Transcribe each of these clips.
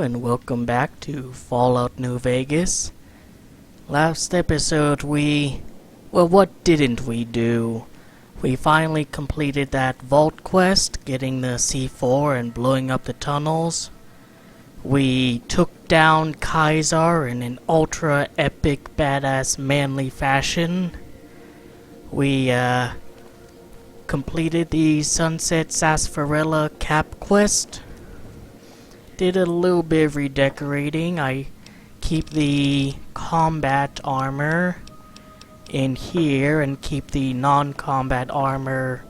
and welcome back to Fallout New Vegas. Last episode what didn't we do? We finally completed that vault quest, getting the C4 and blowing up the tunnels. We took down Kaiser in an ultra epic badass manly fashion. We completed the Sunset Sarsaparilla cap quest. Did a little bit of redecorating. I keep the combat armor in here and keep the non-combat armor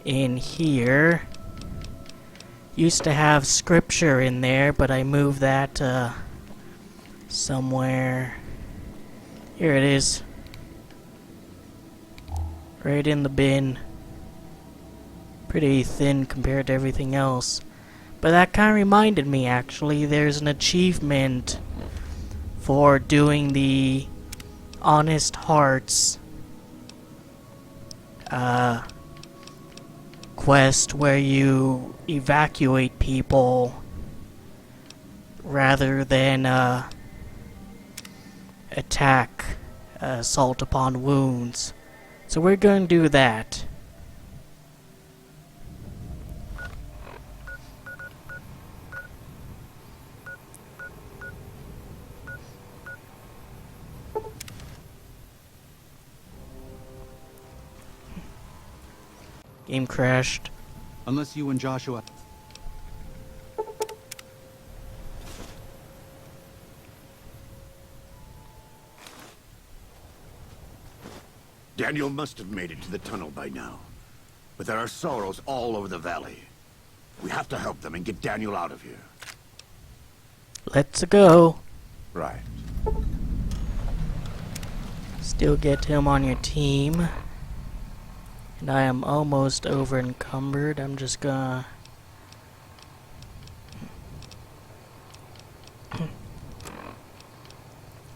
in here. Used to have scripture in there, but I moved that somewhere. Here it is. Right in the bin. Pretty thin compared to everything else. But that kind of reminded me, actually, there's an achievement for doing the Honest Hearts quest where you evacuate people rather than attack, assault upon wounds. So we're going to do that. Game crashed. Unless you and Joshua... Daniel must have made it to the tunnel by now. But there are sorrows all over the valley. We have to help them and get Daniel out of here. Let's go. Right. Still get him on your team. And I am almost over encumbered. I'm just gonna...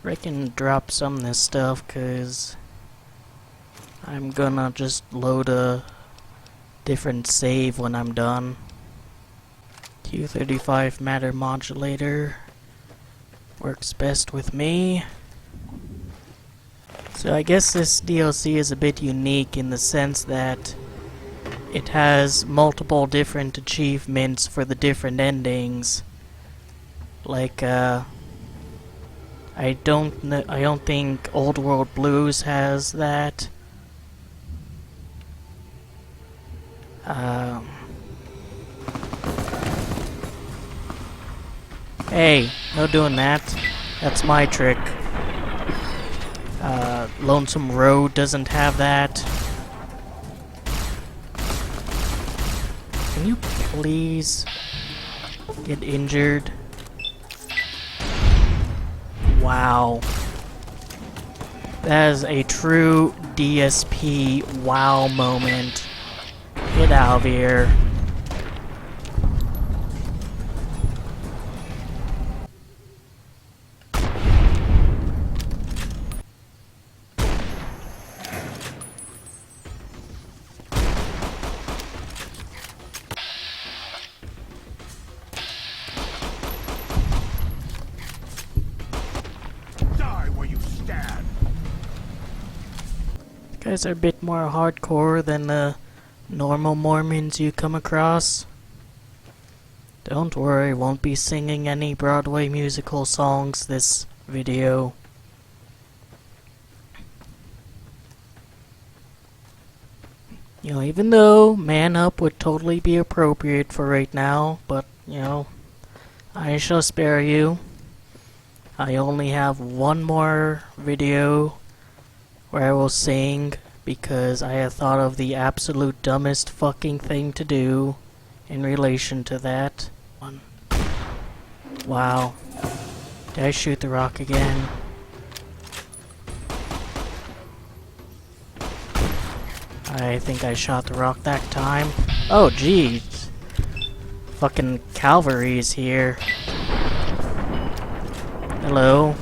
reckon drop some of this stuff, cause I'm gonna just load a different save when I'm done. Q35 matter modulator works best with me. So I guess this DLC is a bit unique in the sense that it has multiple different achievements for the different endings. Like I don't think Old World Blues has that. Hey, no doing that. That's my trick. Lonesome Road doesn't have that. Can you please get injured? Wow. That is a true DSP wow moment. Get out of here. Guys are a bit more hardcore than the normal Mormons you come across. Don't worry, won't be singing any Broadway musical songs this video. You know, even though Man Up would totally be appropriate for right now, but, you know, I shall spare you. I only have one more video where I will sing, because I have thought of the absolute dumbest fucking thing to do in relation to that. Wow. Did I shoot the rock again? I think I shot the rock that time. Oh, jeez. Fucking cavalry's here. Hello.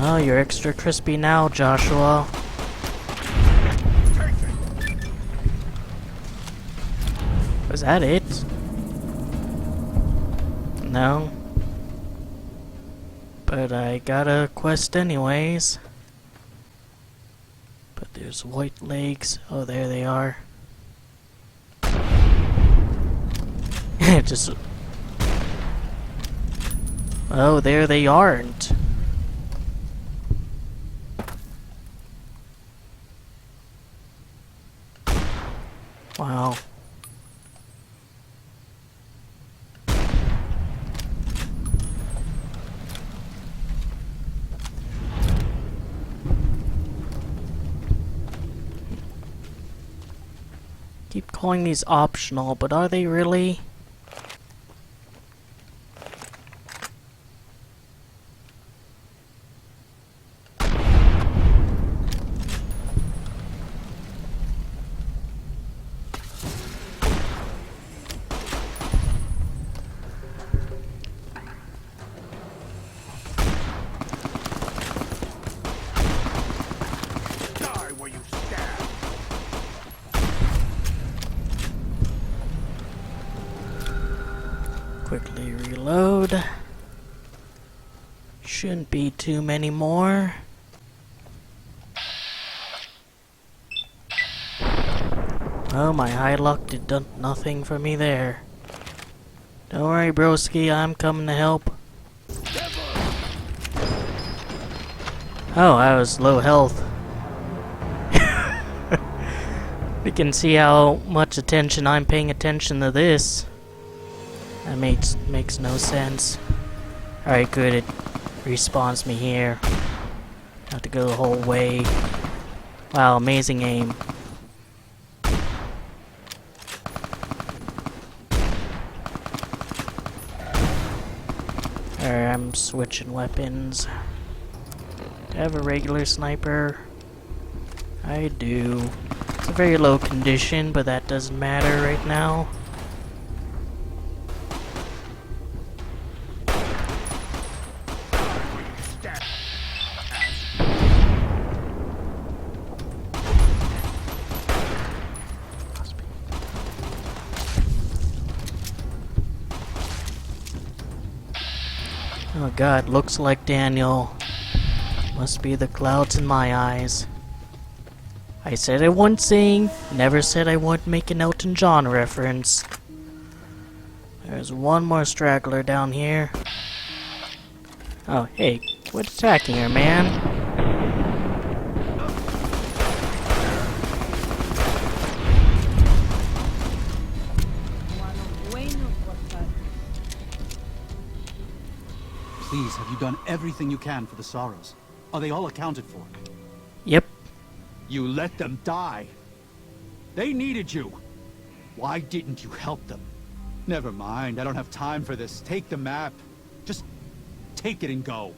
Oh, you're extra crispy now, Joshua. Was that it? No. But I got a quest anyways. But there's white legs. Oh, there they are. Just... Oh, there they aren't. Wow. Keep calling these optional, but are they really? Quickly reload. Shouldn't be too many more. Oh, my high luck did nothing for me there. Don't worry, broski, I'm coming to help. Oh, I was low health. We can see how much attention I'm paying attention to this. That makes no sense. Alright, good, it respawns me here. Have to go the whole way. Wow, amazing aim. Alright, I'm switching weapons. Do I have a regular sniper? I do. It's a very low condition, but that doesn't matter right now. Oh god, looks like Daniel. Must be the clouds in my eyes. I said I wouldn't sing, never said I wouldn't make an Elton John reference. There's one more straggler down here. Oh, hey, quit attacking her, man. Please, have you done everything you can for the Sorrows? Are they all accounted for? Yep. You let them die. They needed you. Why didn't you help them? Never mind, I don't have time for this. Take the map. Just take it and go.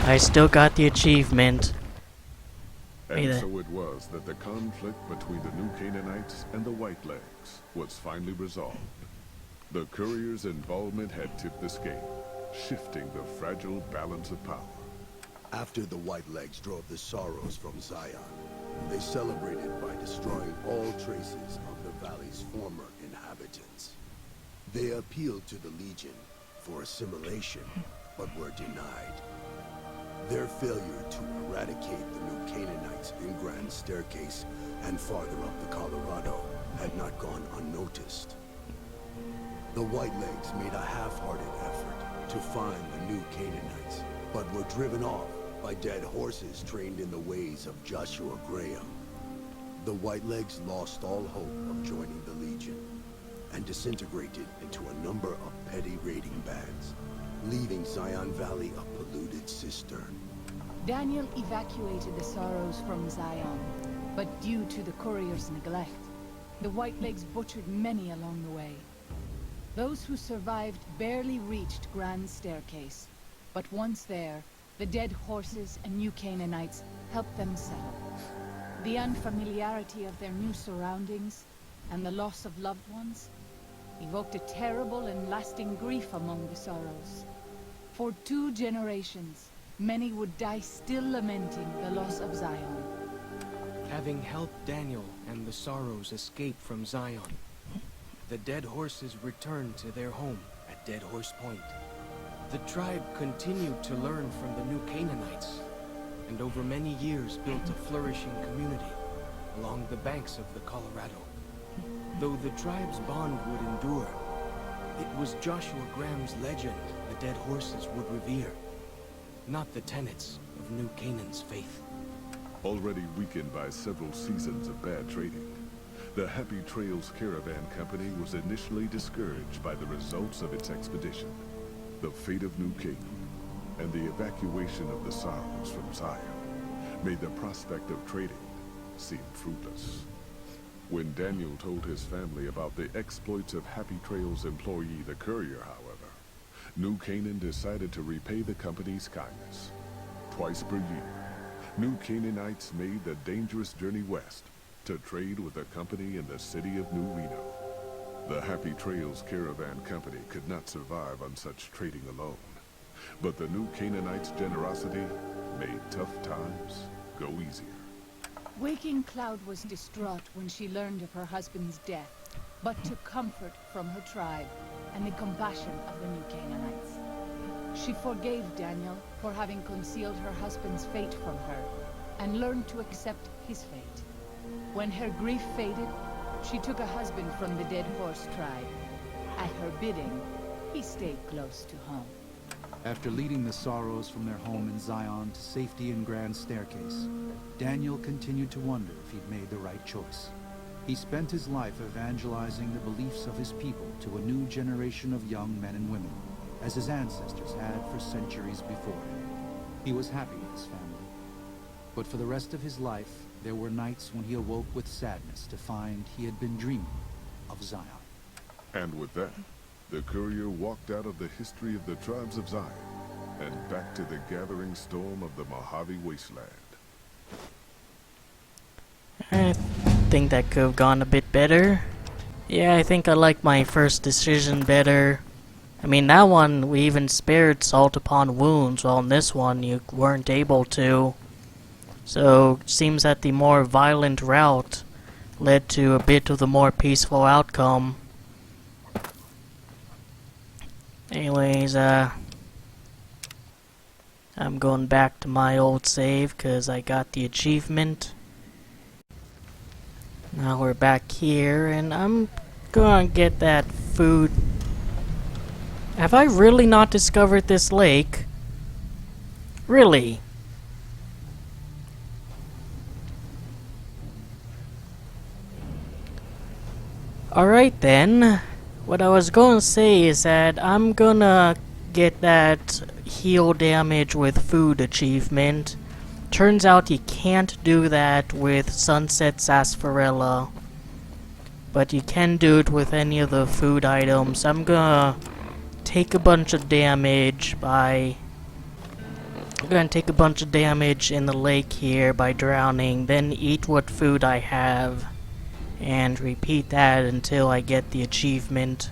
I still got the achievement. And so it was that the conflict between the New Canaanites and the Whitelegs was finally resolved. The Courier's involvement had tipped the scale, shifting the fragile balance of power. After the Whitelegs drove the Sorrows from Zion, they celebrated by destroying all traces of the valley's former inhabitants. They appealed to the Legion for assimilation, but were denied. Their failure to eradicate the New Canaanites in Grand Staircase and farther up the Colorado had not gone unnoticed. The Whitelegs made a half-hearted effort to find the New Canaanites, but were driven off by dead horses trained in the ways of Joshua Graham. The Whitelegs lost all hope of joining the Legion and disintegrated into a number of petty raiding bands, leaving Zion Valley a polluted cistern. Daniel evacuated the Sorrows from Zion, but due to the Courier's neglect, the Whitelegs butchered many along the way. Those who survived barely reached Grand Staircase, but once there, The dead horses and new Canaanites helped them settle. The unfamiliarity of their new surroundings and the loss of loved ones evoked a terrible and lasting grief among the Sorrows. For 2 generations, many would die still lamenting the loss of Zion. Having helped Daniel and the Sorrows escape from Zion, the dead horses returned to their home at Dead Horse Point. The tribe continued to learn from the new Canaanites, and over many years built a flourishing community along the banks of the Colorado. Though the tribe's bond would endure, it was Joshua Graham's legend the dead horses would revere, not the tenets of New Canaan's faith. Already weakened by several seasons of bad trading, the Happy Trails Caravan Company was initially discouraged by the results of its expedition. The fate of New Canaan and the evacuation of the Sorrows from Zion made the prospect of trading seem fruitless. When Daniel told his family about the exploits of Happy Trails employee the Courier, however, New Canaan decided to repay the company's kindness. Twice per year, New Canaanites made the dangerous journey west to trade with a company in the city of New Reno. The Happy Trails Caravan Company could not survive on such trading alone, but the New Canaanites' generosity made tough times go easier. Waking Cloud was distraught when she learned of her husband's death, but took comfort from her tribe and the compassion of the new Canaanites. She forgave Daniel for having concealed her husband's fate from her, and learned to accept his fate. When her grief faded, she took a husband from the Dead Horse tribe. At her bidding, he stayed close to home. After leading the Sorrows from their home in Zion to safety in Grand Staircase, Daniel continued to wonder if he'd made the right choice. He spent his life evangelizing the beliefs of his people to a new generation of young men and women, as his ancestors had for centuries before him. He was happy in his family. But for the rest of his life, there were nights when he awoke with sadness to find he had been dreaming of Zion. And with that, the Courier walked out of the history of the tribes of Zion and back to the gathering storm of the Mojave Wasteland. I think that could have gone a bit better. Yeah, I think I like my first decision better. I mean, that one we even spared salt upon wounds, while in this one you weren't able to. So, it seems that the more violent route led to a bit of the more peaceful outcome. Anyways, I'm going back to my old save because I got the achievement. Now we're back here, and I'm gonna get that food. Have I really not discovered this lake? Really? Alright then. What I was gonna say is that I'm gonna get that heal damage with food achievement. Turns out you can't do that with Sunset Sarsaparilla, but you can do it with any of the food items. I'm gonna take a bunch of damage by... I'm gonna take a bunch of damage in the lake here by drowning, then eat what food I have, and repeat that until I get the achievement.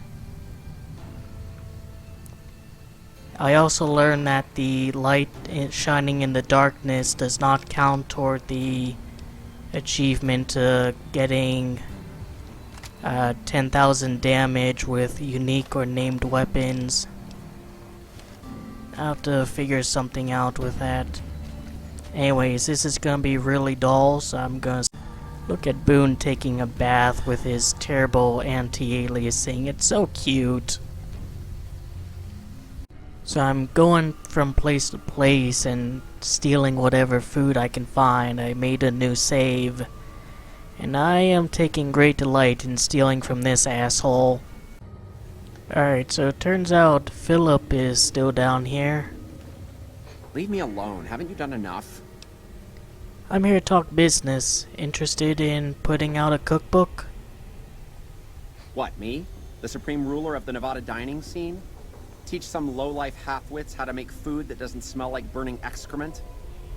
I also learned that the light shining in the darkness does not count toward the achievement getting 10,000 damage with unique or named weapons. I'll have to figure something out with that. Anyways, this is gonna be really dull, so I'm gonna look at Boone taking a bath with his terrible anti-aliasing. It's so cute. So I'm going from place to place and stealing whatever food I can find. I made a new save, and I am taking great delight in stealing from this asshole. Alright, so it turns out Philippe is still down here. Leave me alone. Haven't you done enough? I'm here to talk business. Interested in putting out a cookbook? What, me? The supreme ruler of the Nevada dining scene? Teach some low-life half-wits how to make food that doesn't smell like burning excrement?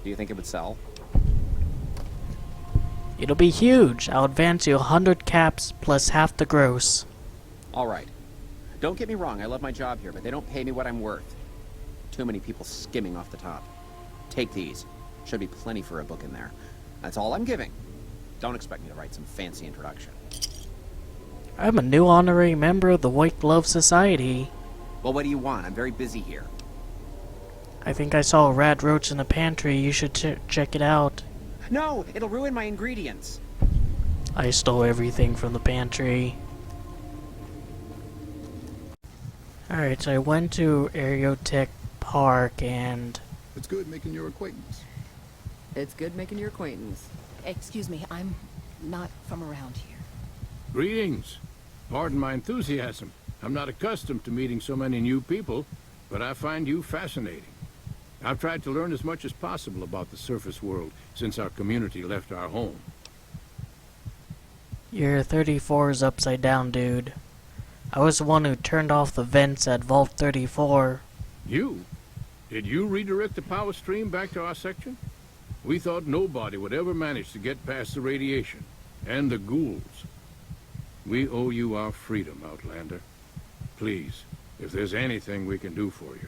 Do you think it would sell? It'll be huge. I'll advance you 100 caps plus half the gross. Alright. Don't get me wrong, I love my job here, but they don't pay me what I'm worth. Too many people skimming off the top. Take these. Should be plenty for a book in there. That's all I'm giving. Don't expect me to write some fancy introduction. I'm a new honorary member of the White Glove Society. Well, what do you want? I'm very busy here. I think I saw a rad roach in the pantry. You should check it out. No! It'll ruin my ingredients! I stole everything from the pantry. Alright, so I went to Aerotech Park and... It's good making your acquaintance. It's good making your acquaintance. Excuse me, I'm not from around here. Greetings. Pardon my enthusiasm. I'm not accustomed to meeting so many new people, but I find you fascinating. I've tried to learn as much as possible about the surface world since our community left our home. Your 34's upside down, dude. I was the one who turned off the vents at Vault 34. You? Did you redirect the power stream back to our section? We thought nobody would ever manage to get past the radiation, and the ghouls. We owe you our freedom, Outlander. Please, if there's anything we can do for you.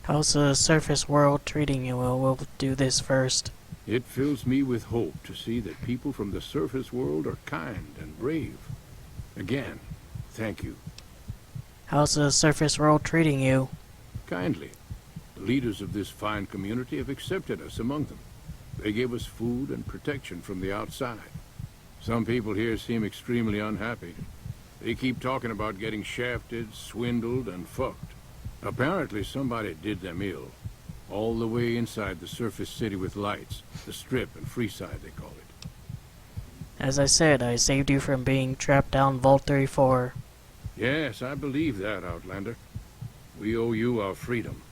How's the surface world treating you? Well, we'll do this first. It fills me with hope to see that people from the surface world are kind and brave. Again, thank you. How's the surface world treating you? Kindly. The leaders of this fine community have accepted us among them. They give us food and protection from the outside. Some people here seem extremely unhappy. They keep talking about getting shafted, swindled, and fucked. Apparently somebody did them ill. All the way inside the surface city with lights. The Strip and Freeside, they call it. As I said, I saved you from being trapped down Vault 34. Yes, I believe that, Outlander. We owe you our freedom.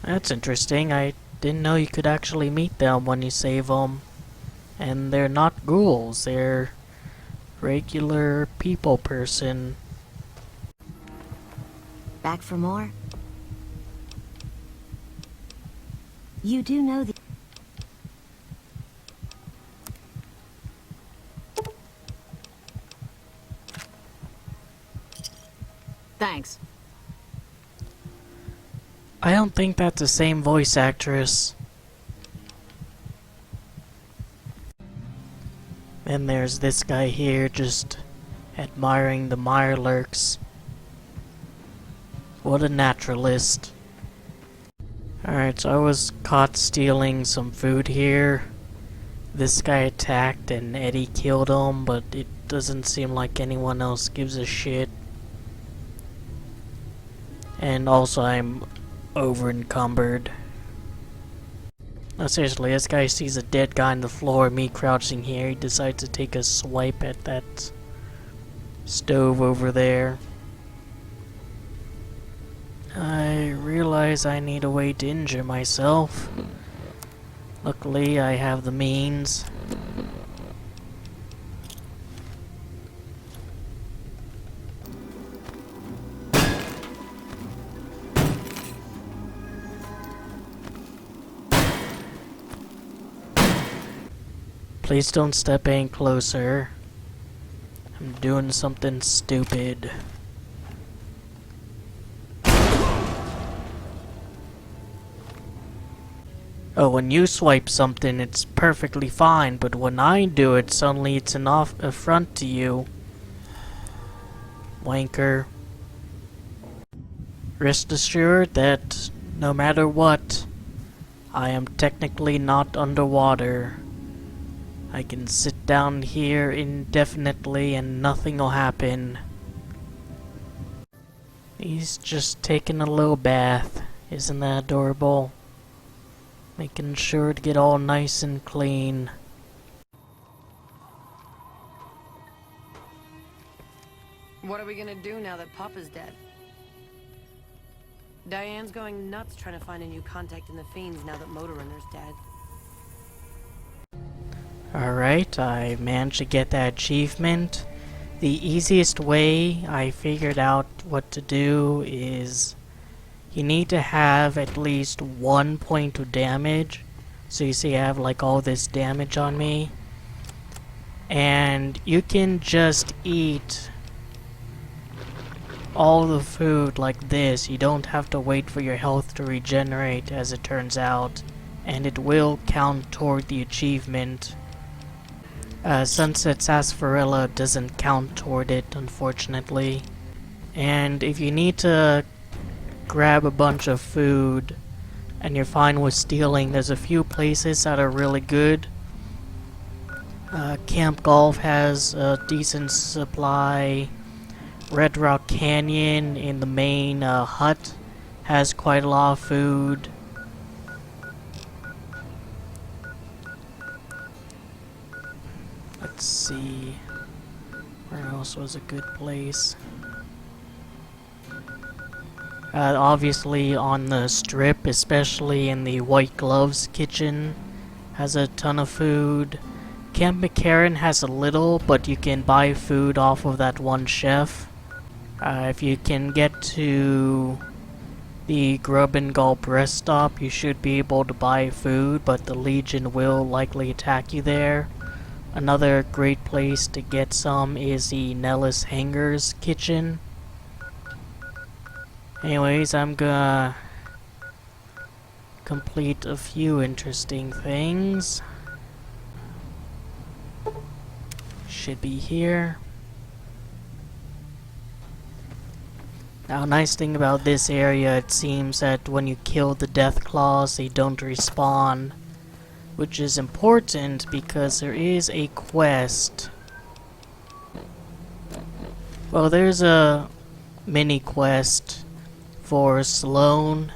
That's interesting. I didn't know you could actually meet them when you save them. And they're not ghouls. They're regular people person. Back for more? You do know the... Thanks. I don't think that's the same voice actress. And there's this guy here just admiring the mirelurks. What a naturalist. Alright, so I was caught stealing some food here. This guy attacked and Eddie killed him, but it doesn't seem like anyone else gives a shit. And also I'm over encumbered. No, seriously, this guy sees a dead guy on the floor, me crouching here, he decides to take a swipe at that stove over there. I realize I need a way to injure myself. Luckily, I have the means. Please don't step any closer. I'm doing something stupid. Oh, when you swipe something, it's perfectly fine, but when I do it, suddenly it's an affront to you. Wanker. Rest assured that no matter what, I am technically not underwater. I can sit down here indefinitely and nothing will happen. He's just taking a little bath. Isn't that adorable? Making sure to get all nice and clean. What are we gonna do now that Papa's dead? Diane's going nuts trying to find a new contact in the Fiends now that Motorrunner's dead. Alright, I managed to get that achievement. The easiest way I figured out what to do is you need to have at least 1 point of damage. So you see I have like all this damage on me. And you can just eat all the food like this. You don't have to wait for your health to regenerate, as it turns out. And it will count toward the achievement. Sunset Sarsaparilla doesn't count toward it, unfortunately. And if you need to grab a bunch of food and you're fine with stealing, there's a few places that are really good. Camp Golf has a decent supply. Red Rock Canyon in the main hut has quite a lot of food. Let's see, where else was a good place? Obviously on the strip, especially in the White Gloves kitchen, has a ton of food. Camp McCarran has a little, but you can buy food off of that one chef. If you can get to the Grub and Gulp rest stop, you should be able to buy food, but the Legion will likely attack you there. Another great place to get some is the Nellis Hangars kitchen. Anyways, I'm gonna complete a few interesting things. Should be here. Now, nice thing about this area, it seems that when you kill the Deathclaws, they don't respawn. Which is important because there is a quest. Well, there's a mini quest for Sloan,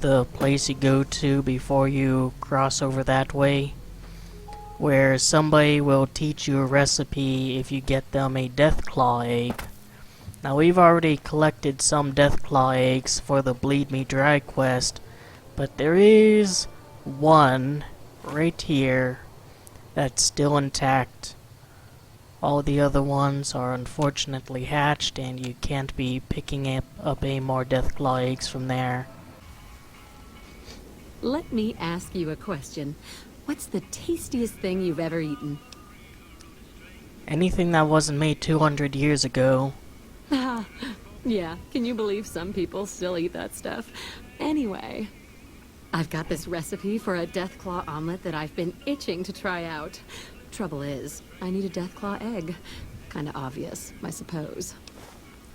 the place you go to before you cross over that way, where somebody will teach you a recipe if you get them a Deathclaw egg. Now, we've already collected some Deathclaw eggs for the Bleed Me Dry quest, but there is one right here that's still intact. All the other ones are unfortunately hatched, and you can't be picking up any more Deathclaw eggs from there. Let me ask you a question. What's the tastiest thing you've ever eaten? Anything that wasn't made 200 years ago. Yeah, can you believe some people still eat that stuff? Anyway, I've got this recipe for a Deathclaw omelet that I've been itching to try out. Trouble is, I need a Deathclaw egg. Kinda obvious, I suppose.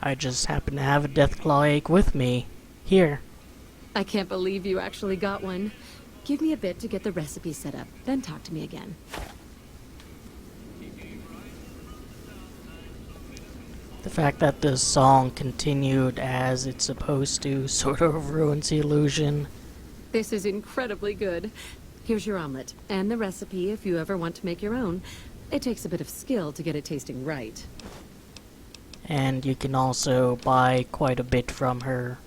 I just happen to have a Deathclaw egg with me. Here. I can't believe you actually got one. Give me a bit to get the recipe set up, then talk to me again. The fact that the song continued as it's supposed to sort of ruins the illusion. This is incredibly good. Here's your omelet, and the recipe if you ever want to make your own. It takes a bit of skill to get it tasting right. And you can also buy quite a bit from her.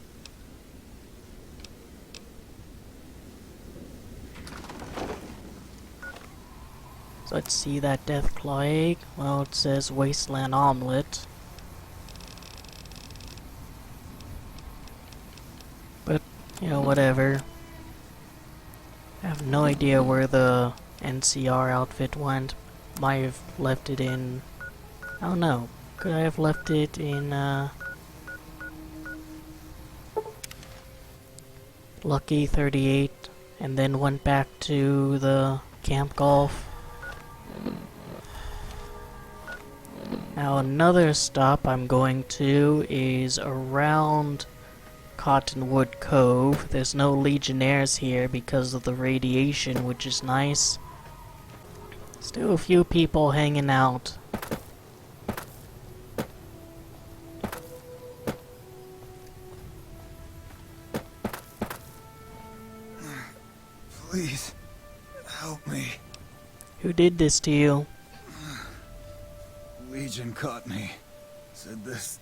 So let's see that Deathclaw egg. Well, it says Wasteland Omelet. But, you know, whatever. I have no idea where the NCR outfit went. Might have left it in... I don't know. Could I have left it in, Lucky 38 and then went back to the Camp Golf? Now another stop I'm going to is around Cottonwood Cove. There's no Legionnaires here because of the radiation, which is nice. Still a few people hanging out. Please, help me. Who did this to you? Legion caught me. Said this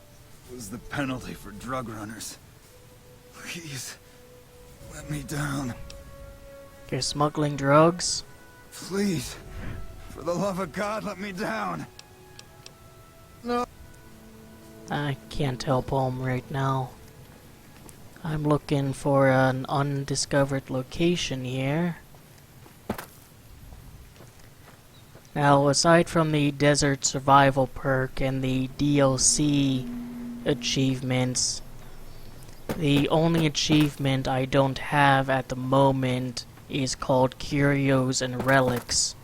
was the penalty for drug runners. Please, let me down. You're smuggling drugs? Please, For the love of God, let me down. No. I can't help him right now. I'm looking for an undiscovered location here. Now, aside from the Desert Survival perk and the DLC achievements, the only achievement I don't have at the moment is called Curios and Relics,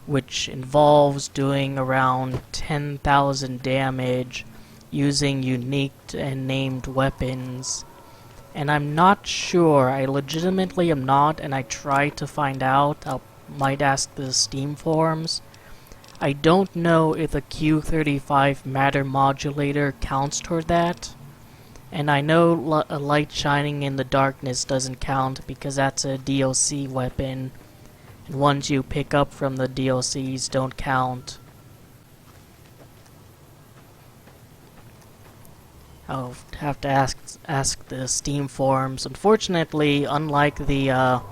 which involves doing around 10,000 damage using unique and named weapons. And I'm not sure, I legitimately am not, and I tried to find out. I might ask the Steam forums. I don't know if the Q35 matter modulator counts toward that. And I know a light shining in the darkness doesn't count because that's a DLC weapon. And ones you pick up from the DLCs don't count. I'll have to ask the Steam forums. Unfortunately, unlike the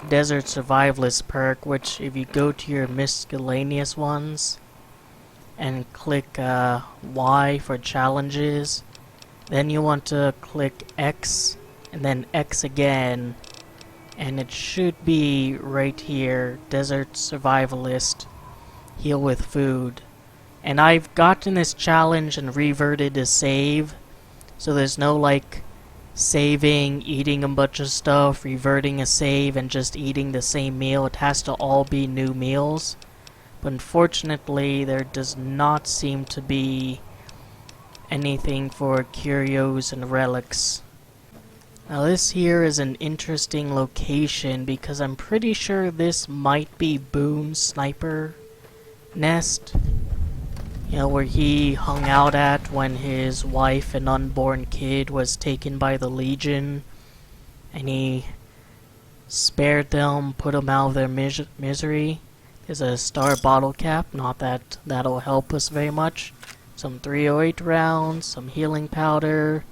Desert Survivalist perk, which if you go to your miscellaneous ones and click Y for challenges, then you want to click X and then X again, and it should be right here, Desert Survivalist, heal with food. And I've gotten this challenge and reverted to save, so there's no like saving, eating a bunch of stuff, reverting a save, and just eating the same meal. It has to all be new meals. But unfortunately, there does not seem to be anything for Curios and Relics. Now this here is an interesting location because I'm pretty sure this might be Boone's sniper nest. You know, where he hung out at when his wife and unborn kid was taken by the Legion. And he spared them, put them out of their misery. There's a star bottle cap, not that that'll help us very much. Some 308 rounds, some healing powder,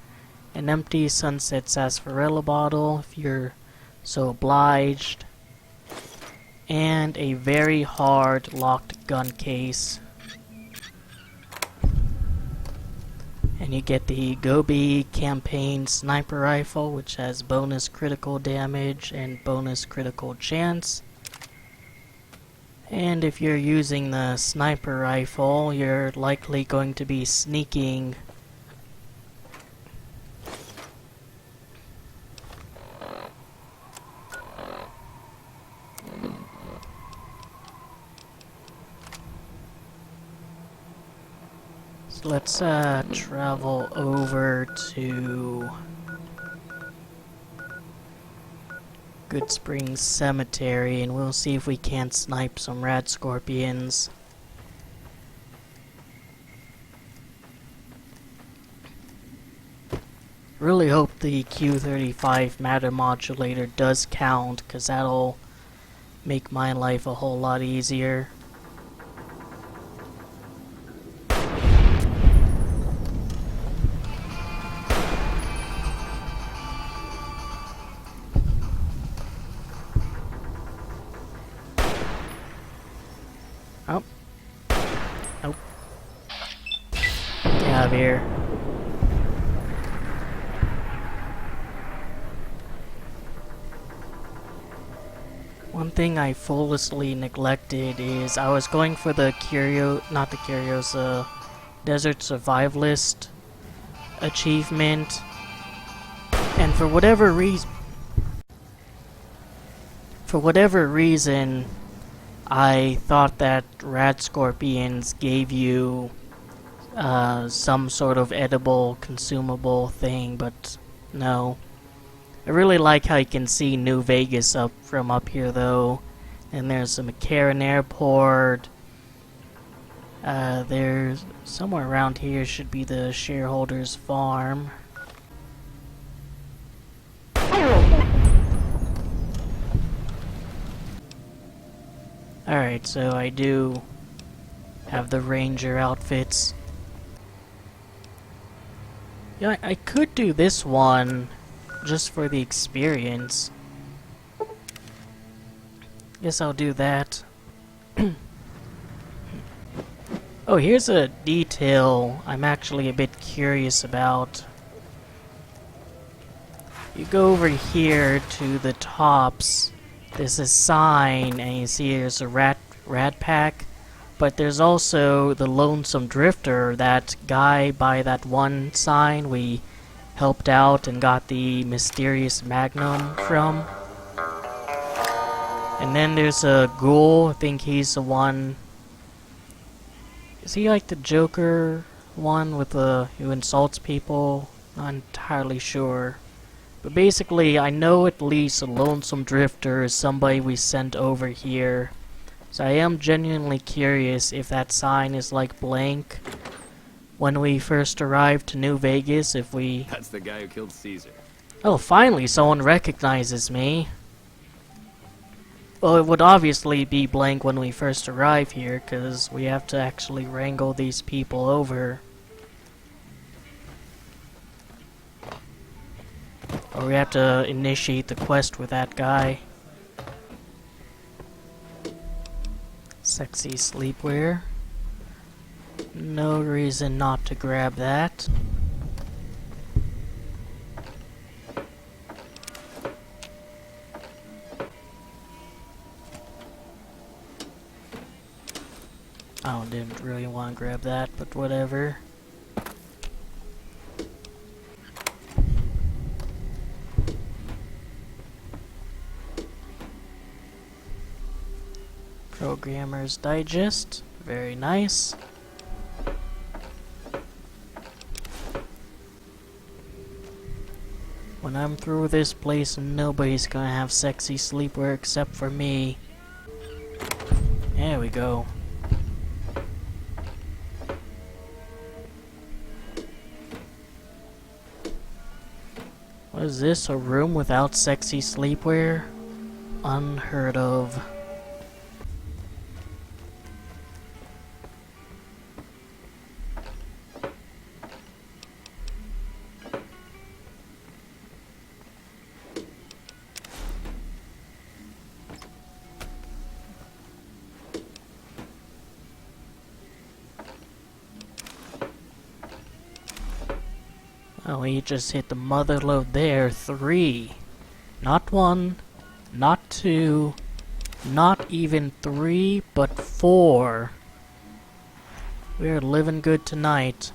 an empty Sunset Sarsaparilla bottle, if you're so obliged. And a very hard locked gun case. And you get the Gobi Campaign Sniper Rifle, which has bonus critical damage and bonus critical chance. And if you're using the Sniper Rifle, you're likely going to be sneaking. So let's travel over to Good Springs Cemetery and we'll see if we can't snipe some radscorpions. Really hope the Q35 matter modulator does count, because that'll make my life a whole lot easier. Oh. Nope. Get out of here. One thing I foolishly neglected is I was going for the Desert Survivalist achievement, and for whatever reason, I thought that radscorpions gave you some sort of edible, consumable thing, but no. I really like how you can see New Vegas from up here, though. And there's a McCarran Airport. There's somewhere around here should be the shareholders' farm. Alright, so I do have the ranger outfits. Yeah, I could do this one just for the experience. Guess I'll do that. Oh, here's a detail I'm actually a bit curious about. You go over here to the tops, there's a sign, and you see there's a rad pack, but there's also the Lonesome Drifter, that guy by that one sign we helped out and got the mysterious magnum from. And then there's a ghoul, I think he's the one. Is he like the Joker one with the who insults people? Not entirely sure. But basically, I know at least a Lonesome Drifter is somebody we sent over here. So I am genuinely curious if that sign is like blank when we first arrived to New Vegas, if we... That's the guy who killed Caesar. Oh, finally someone recognizes me. Well, it would obviously be blank when we first arrive here, because we have to actually wrangle these people over. Or we have to initiate the quest with that guy. Sexy sleepwear. No reason not to grab that. Oh, didn't really want to grab that, but whatever. Programmer's Digest, very nice. When I'm through with this place, nobody's gonna have sexy sleepwear except for me. There we go. What is this, a room without sexy sleepwear? Unheard of. Oh, he just hit the mother load there. 3. Not 1, not 2, not even 3, but 4. We're living good tonight.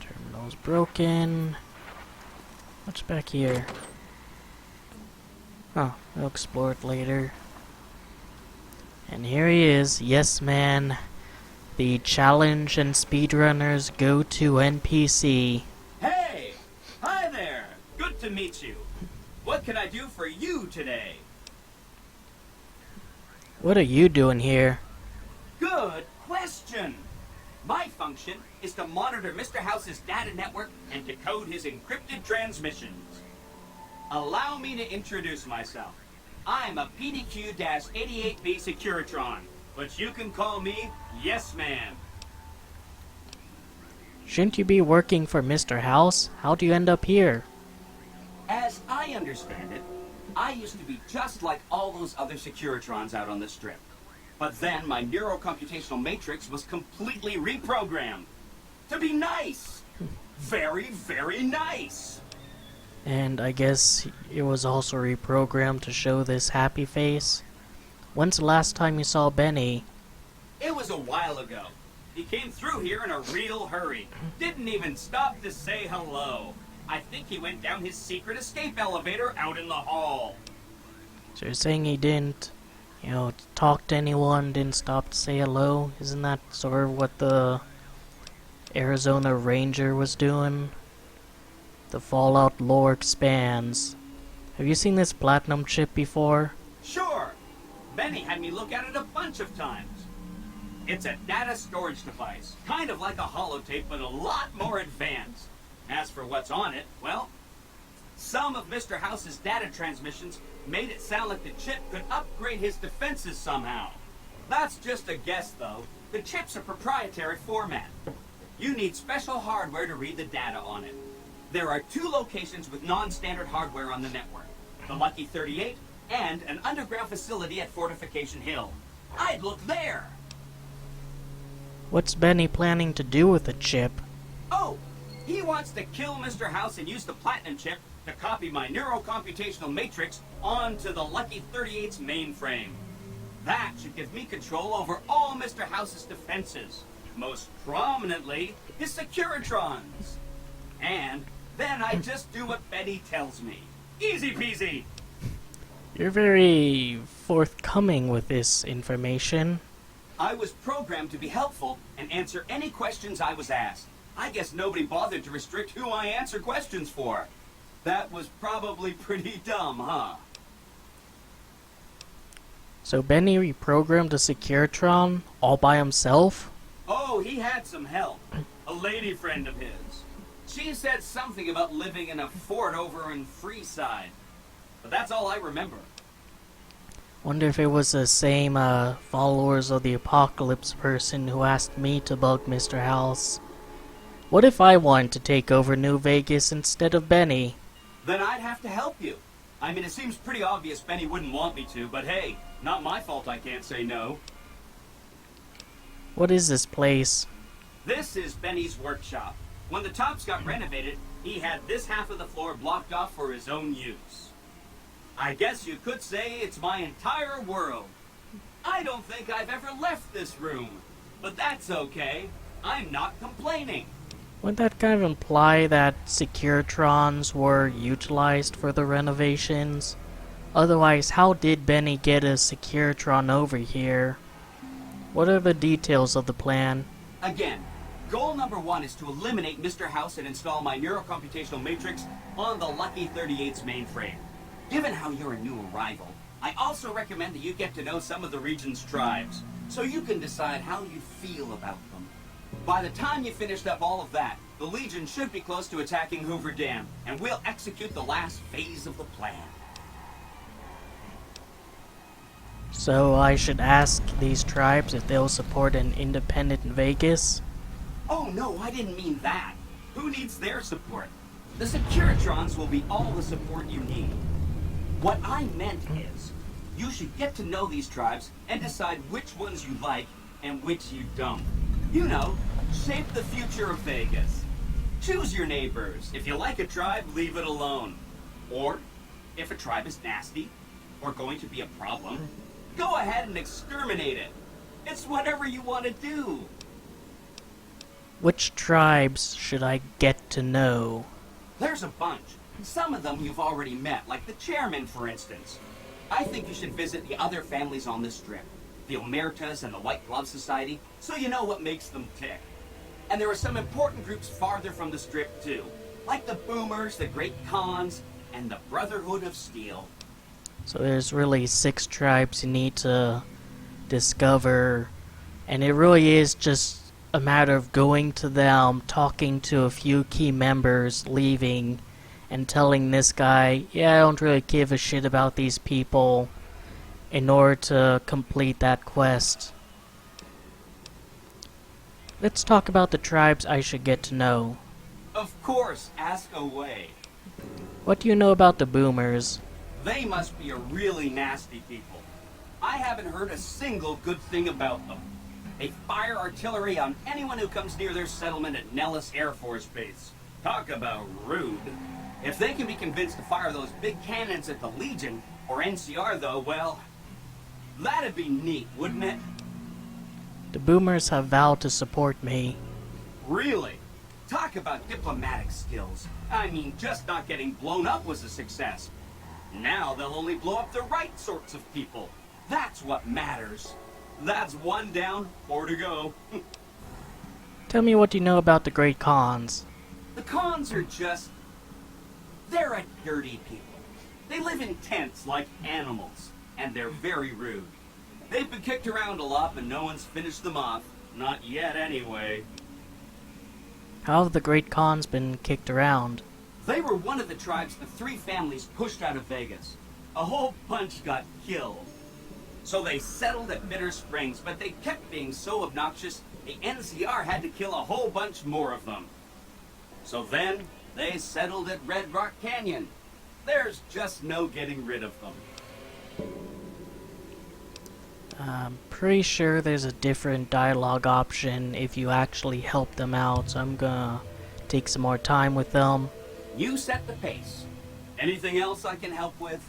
Terminal's broken. What's back here? Oh, we'll explore it later. And here he is, yes man, the challenge and speedrunners go-to NPC. Hey! Hi there! Good to meet you. What can I do for you today? What are you doing here? Good question! My function is to monitor Mr. House's data network and decode his encrypted transmissions. Allow me to introduce myself. I'm a PDQ-88B Securitron, but you can call me Yes Man. Shouldn't you be working for Mr. House? How'd you end up here? As I understand it, I used to be just like all those other Securitrons out on the strip. But then my neurocomputational matrix was completely reprogrammed. To be nice! Very, very nice! And I guess it was also reprogrammed to show this happy face. When's the last time you saw Benny? It was a while ago. He came through here in a real hurry. Didn't even stop to say hello. I think he went down his secret escape elevator out in the hall. So you're saying he didn't, talk to anyone, didn't stop to say hello? Isn't that sort of what the Arizona Ranger was doing? The Fallout lore expands. Have you seen this platinum chip before? Sure. Benny had me look at it a bunch of times. It's a data storage device, kind of like a holotape, but a lot more advanced. As for what's on it, well, some of Mr. House's data transmissions made it sound like the chip could upgrade his defenses somehow. That's just a guess, though. The chip's a proprietary format. You need special hardware to read the data on it. There are 2 locations with non-standard hardware on the network. The Lucky 38 and an underground facility at Fortification Hill. I'd look there. What's Benny planning to do with the chip? Oh, he wants to kill Mr. House and use the platinum chip to copy my neurocomputational matrix onto the Lucky 38's mainframe. That should give me control over all Mr. House's defenses, most prominently his Securitrons. And then I just do what Betty tells me. Easy peasy. You're very forthcoming with this information. I was programmed to be helpful and answer any questions I was asked. I guess nobody bothered to restrict who I answer questions for. That was probably pretty dumb, huh? So Benny reprogrammed a Securitron all by himself? Oh, he had some help. A lady friend of his. She said something about living in a fort over in Freeside. But that's all I remember. Wonder if it was the same followers of the Apocalypse person who asked me to bug Mr. House. What if I wanted to take over New Vegas instead of Benny? Then I'd have to help you. I mean, it seems pretty obvious Benny wouldn't want me to, but hey, not my fault I can't say no. What is this place? This is Benny's workshop. When the tops got renovated, he had this half of the floor blocked off for his own use. I guess you could say it's my entire world. I don't think I've ever left this room, but that's okay. I'm not complaining. Wouldn't that kind of imply that Securitrons were utilized for the renovations? Otherwise, how did Benny get a Securitron over here? What are the details of the plan? Again, goal number 1 is to eliminate Mr. House and install my neurocomputational matrix on the Lucky 38's mainframe. Given how you're a new arrival, I also recommend that you get to know some of the region's tribes, so you can decide how you feel about them. By the time you finished up all of that, the Legion should be close to attacking Hoover Dam, and we'll execute the last phase of the plan. So I should ask these tribes if they'll support an independent Vegas? Oh no, I didn't mean that. Who needs their support? The Securitrons will be all the support you need. What I meant is, you should get to know these tribes and decide which ones you like and which you don't. You know, shape the future of Vegas. Choose your neighbors. If you like a tribe, leave it alone. Or, if a tribe is nasty, or going to be a problem, go ahead and exterminate it. It's whatever you want to do. Which tribes should I get to know? There's a bunch. Some of them you've already met, like the chairman, for instance. I think you should visit the other families on this strip, the Omertas and the White Glove Society, so you know what makes them tick. And there are some important groups farther from the strip, too, like the Boomers, the Great Khans, and the Brotherhood of Steel. So there's really 6 tribes you need to discover, and it really is just a matter of going to them, talking to a few key members, leaving, and telling this guy, yeah, I don't really give a shit about these people, in order to complete that quest. Let's talk about the tribes I should get to know. Of course, ask away. What do you know about the Boomers? They must be a really nasty people. I haven't heard a single good thing about them. They fire artillery on anyone who comes near their settlement at Nellis Air Force Base. Talk about rude. If they can be convinced to fire those big cannons at the Legion, or NCR though, well, that'd be neat, wouldn't it? The Boomers have vowed to support me. Really? Talk about diplomatic skills. I mean, just not getting blown up was a success. Now they'll only blow up the right sorts of people. That's what matters. That's 1 down, 4 to go. Tell me what you know about the Great Khans. The Khans are just... they're a dirty people. They live in tents like animals, and they're very rude. They've been kicked around a lot, but no one's finished them off. Not yet, anyway. How have the Great Khans been kicked around? They were one of the tribes the 3 families pushed out of Vegas. A whole bunch got killed. So they settled at Bitter Springs, but they kept being so obnoxious, the NCR had to kill a whole bunch more of them. So then, they settled at Red Rock Canyon. There's just no getting rid of them. I'm pretty sure there's a different dialogue option if you actually help them out, so I'm gonna take some more time with them. You set the pace. Anything else I can help with?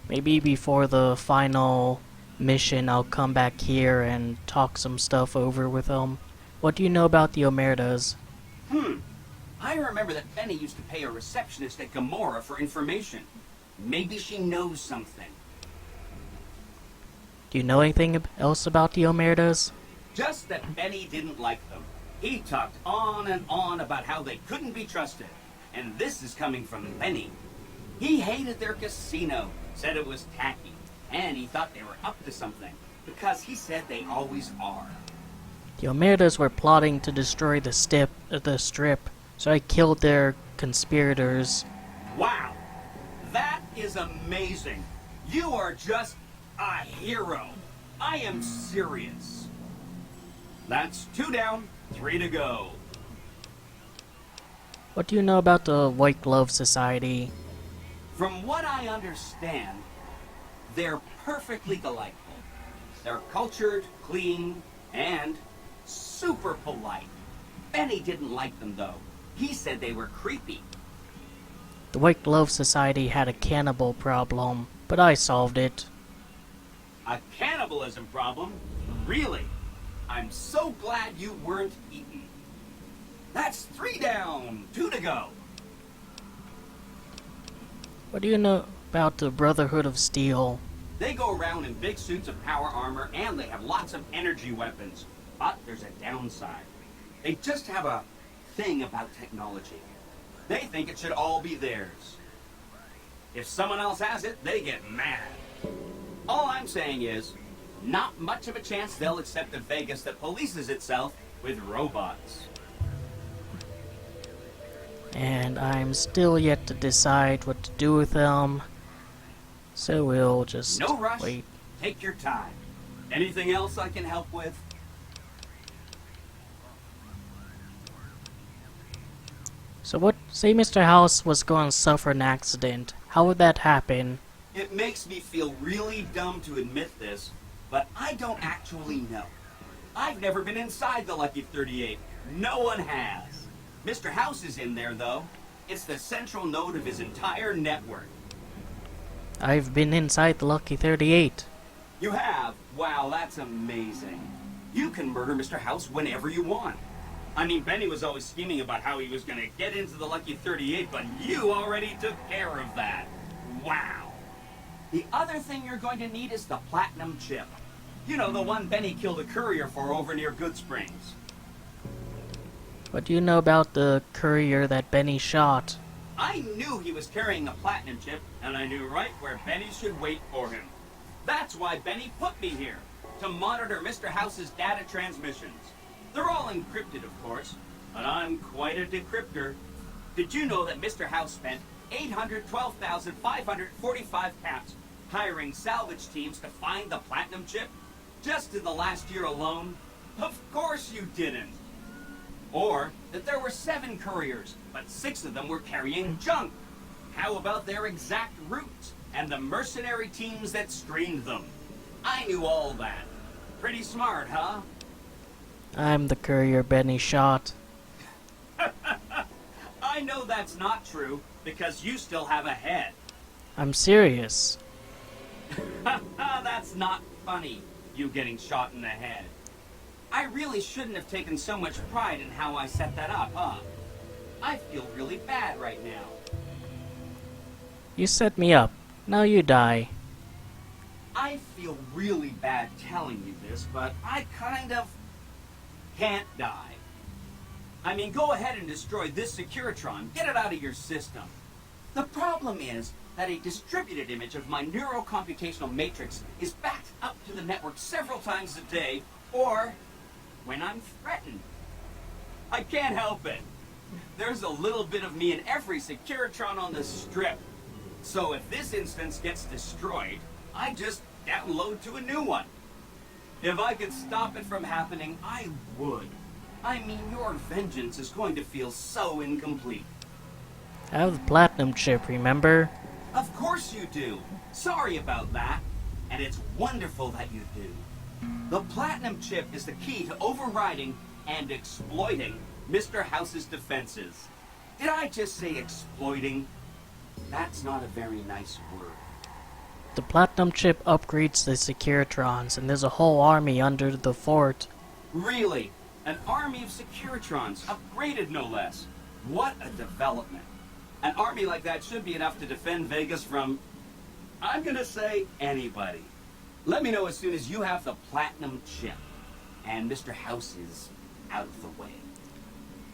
Maybe before the final mission, I'll come back here and talk some stuff over with them. What do you know about the Omertas? I remember that Benny used to pay a receptionist at Gamora for information. Maybe she knows something. Do you know anything else about the Omertas? Just that Benny didn't like them. He talked on and on about how they couldn't be trusted. And this is coming from Benny. He hated their casino, said it was tacky, and he thought they were up to something, because he said they always are. The Omertas were plotting to destroy the strip, so I killed their conspirators. Wow! That is amazing! You are just a hero! I am serious. That's 2 down, 3 to go. What do you know about the White Glove Society? From what I understand, they're perfectly delightful. They're cultured, clean, and super polite. Benny didn't like them, though. He said they were creepy. The White Glove Society had a cannibal problem, but I solved it. A cannibalism problem? Really? I'm so glad you weren't eaten. That's 3 down, 2 to go. What do you know about the Brotherhood of Steel? They go around in big suits of power armor, and they have lots of energy weapons. But there's a downside. They just have a thing about technology. They think it should all be theirs. If someone else has it, they get mad. All I'm saying is, not much of a chance they'll accept a Vegas that polices itself with robots. And I'm still yet to decide what to do with them, so we'll just No rush. wait. Take your time. Anything else I can help with? So what, say Mr. House was going to suffer an accident, how would that happen? It makes me feel really dumb to admit this, but I don't actually know. I've never been inside the Lucky 38. No one has. Mr. House is in there, though. It's the central node of his entire network. I've been inside the Lucky 38. You have? Wow, that's amazing. You can murder Mr. House whenever you want. I mean, Benny was always scheming about how he was going to get into the Lucky 38, but you already took care of that. Wow. The other thing you're going to need is the platinum chip. You know, the one Benny killed a courier for over near Good Springs. What do you know about the courier that Benny shot? I knew he was carrying a platinum chip, and I knew right where Benny should wait for him. That's why Benny put me here, to monitor Mr. House's data transmissions. They're all encrypted, of course, but I'm quite a decryptor. Did you know that Mr. House spent 812,545 caps hiring salvage teams to find the platinum chip? Just in the last year alone? Of course you didn't. Or that there were 7 couriers, but 6 of them were carrying junk. How about their exact routes and the mercenary teams that screened them? I knew all that. Pretty smart, huh? I'm the courier Benny shot. I know that's not true, because you still have a head. I'm serious. That's not funny, you getting shot in the head. I really shouldn't have taken so much pride in how I set that up, huh? I feel really bad right now. You set me up. Now you die. I feel really bad telling you this, but I kind of can't die. I mean, go ahead and destroy this Securitron. Get it out of your system. The problem is that a distributed image of my neurocomputational matrix is backed up to the network several times a day, or when I'm threatened. I can't help it. There's a little bit of me in every Securitron on the strip. So if this instance gets destroyed, I just download to a new one. If I could stop it from happening, I would. I mean, your vengeance is going to feel so incomplete. I have the platinum chip, remember? Of course you do. Sorry about that. and it's wonderful that you do. The platinum chip is the key to overriding and exploiting Mr. House's defenses. Did I just say exploiting? That's not a very nice word. The platinum chip upgrades the Securitrons, and there's a whole army under the fort. Really? An army of Securitrons, upgraded no less. What a development. An army like that should be enough to defend Vegas from, I'm gonna say, anybody. Let me know as soon as you have the platinum chip, and Mr. House is out of the way.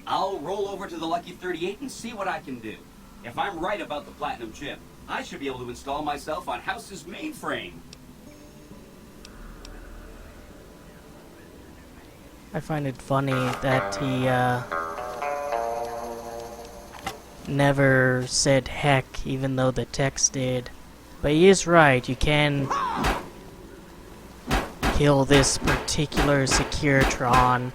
I'll roll over to the Lucky 38 and see what I can do. If I'm right about the platinum chip, I should be able to install myself on House's mainframe. I find it funny that he never said heck, even though the text did. But he is right, you can kill this particular Securitron.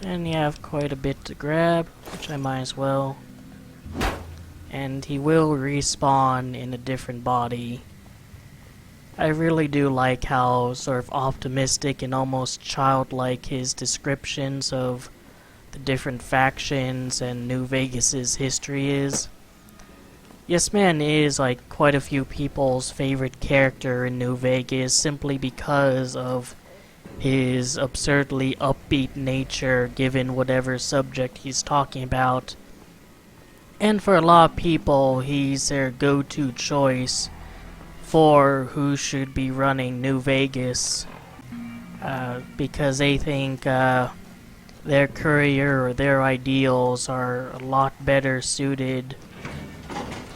And you have quite a bit to grab, which I might as well. And he will respawn in a different body. I really do like how sort of optimistic and almost childlike his descriptions of the different factions and New Vegas's history is. Yes Man is like quite a few people's favorite character in New Vegas simply because of his absurdly upbeat nature given whatever subject he's talking about. And for a lot of people, he's their go-to choice for who should be running New Vegas. Because they think their career or their ideals are a lot better suited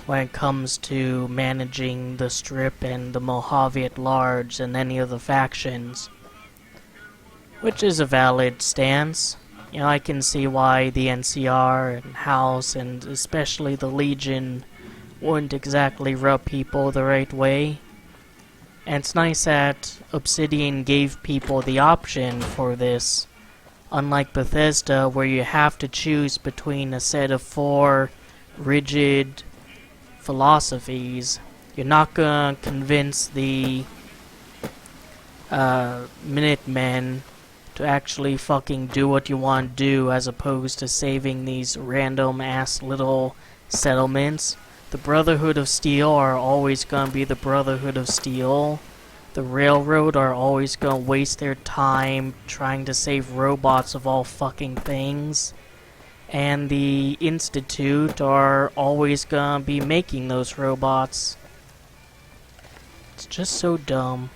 when it comes to managing the Strip and the Mojave at large than any of the factions. Which is a valid stance. You know, I can see why the NCR and House and especially the Legion wouldn't exactly rub people the right way. And it's nice that Obsidian gave people the option for this. Unlike Bethesda, where you have to choose between a set of 4 rigid philosophies. You're not gonna convince the Minutemen to actually fucking do what you want to do as opposed to saving these random ass little settlements. The Brotherhood of Steel are always gonna be the Brotherhood of Steel. The Railroad are always gonna waste their time trying to save robots of all fucking things. And the Institute are always gonna be making those robots. It's just so dumb.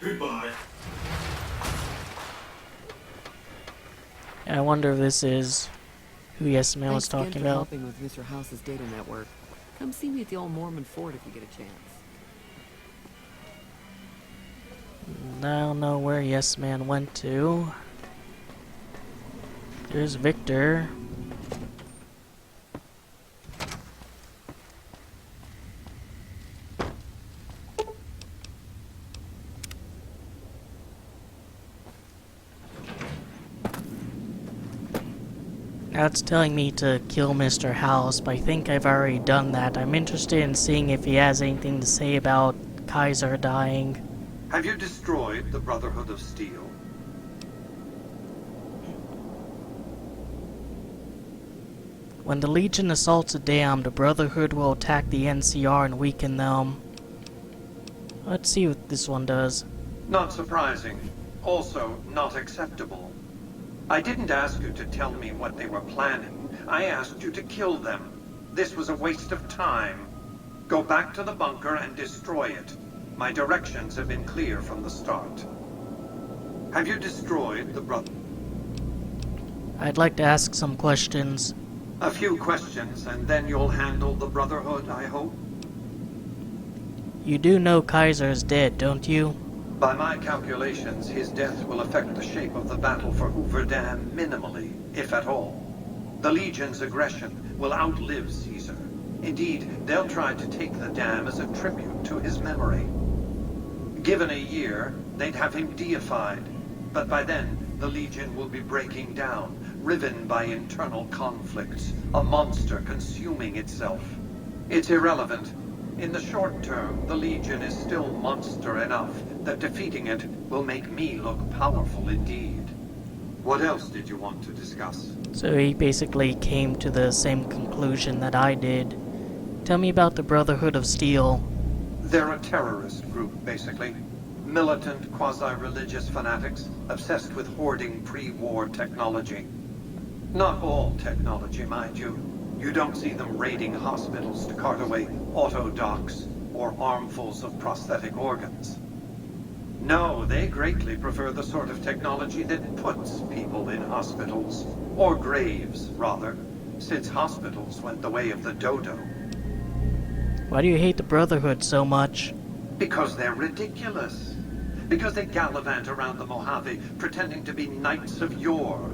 Goodbye. I wonder if this is who Yes Man was talking Thanks again for about. helping with Mr. House's data network. Come see me at the old Mormon fort if you get a chance. I don't know where Yes Man went to. There's Victor. Now it's telling me to kill Mr. House, but I think I've already done that. I'm interested in seeing if he has anything to say about Kaiser dying. Have you destroyed the Brotherhood of Steel? When the Legion assaults a dam, the Brotherhood will attack the NCR and weaken them. Let's see what this one does. Not surprising. Also, not acceptable. I didn't ask you to tell me what they were planning. I asked you to kill them. This was a waste of time. Go back to the bunker and destroy it. My directions have been clear from the start. Have you destroyed the brother? I'd like to ask some questions. A few questions, and then you'll handle the Brotherhood, I hope? You do know Kaiser is dead, don't you? By my calculations, his death will affect the shape of the battle for Hoover Dam minimally, if at all. The Legion's aggression will outlive Caesar. Indeed, they'll try to take the dam as a tribute to his memory. Given a year, they'd have him deified. But by then, the Legion will be breaking down, riven by internal conflicts, a monster consuming itself. It's irrelevant. In the short term, the Legion is still monster enough that defeating it will make me look powerful indeed. What else did you want to discuss? So he basically came to the same conclusion that I did. Tell me about the Brotherhood of Steel. They're a terrorist group, basically. Militant, quasi-religious fanatics, obsessed with hoarding pre-war technology. Not all technology, mind you. You don't see them raiding hospitals to cart away auto docks or armfuls of prosthetic organs. No, they greatly prefer the sort of technology that puts people in hospitals. Or graves, rather, since hospitals went the way of the dodo. Why do you hate the Brotherhood so much? Because they're ridiculous. Because they gallivant around the Mojave pretending to be knights of yore.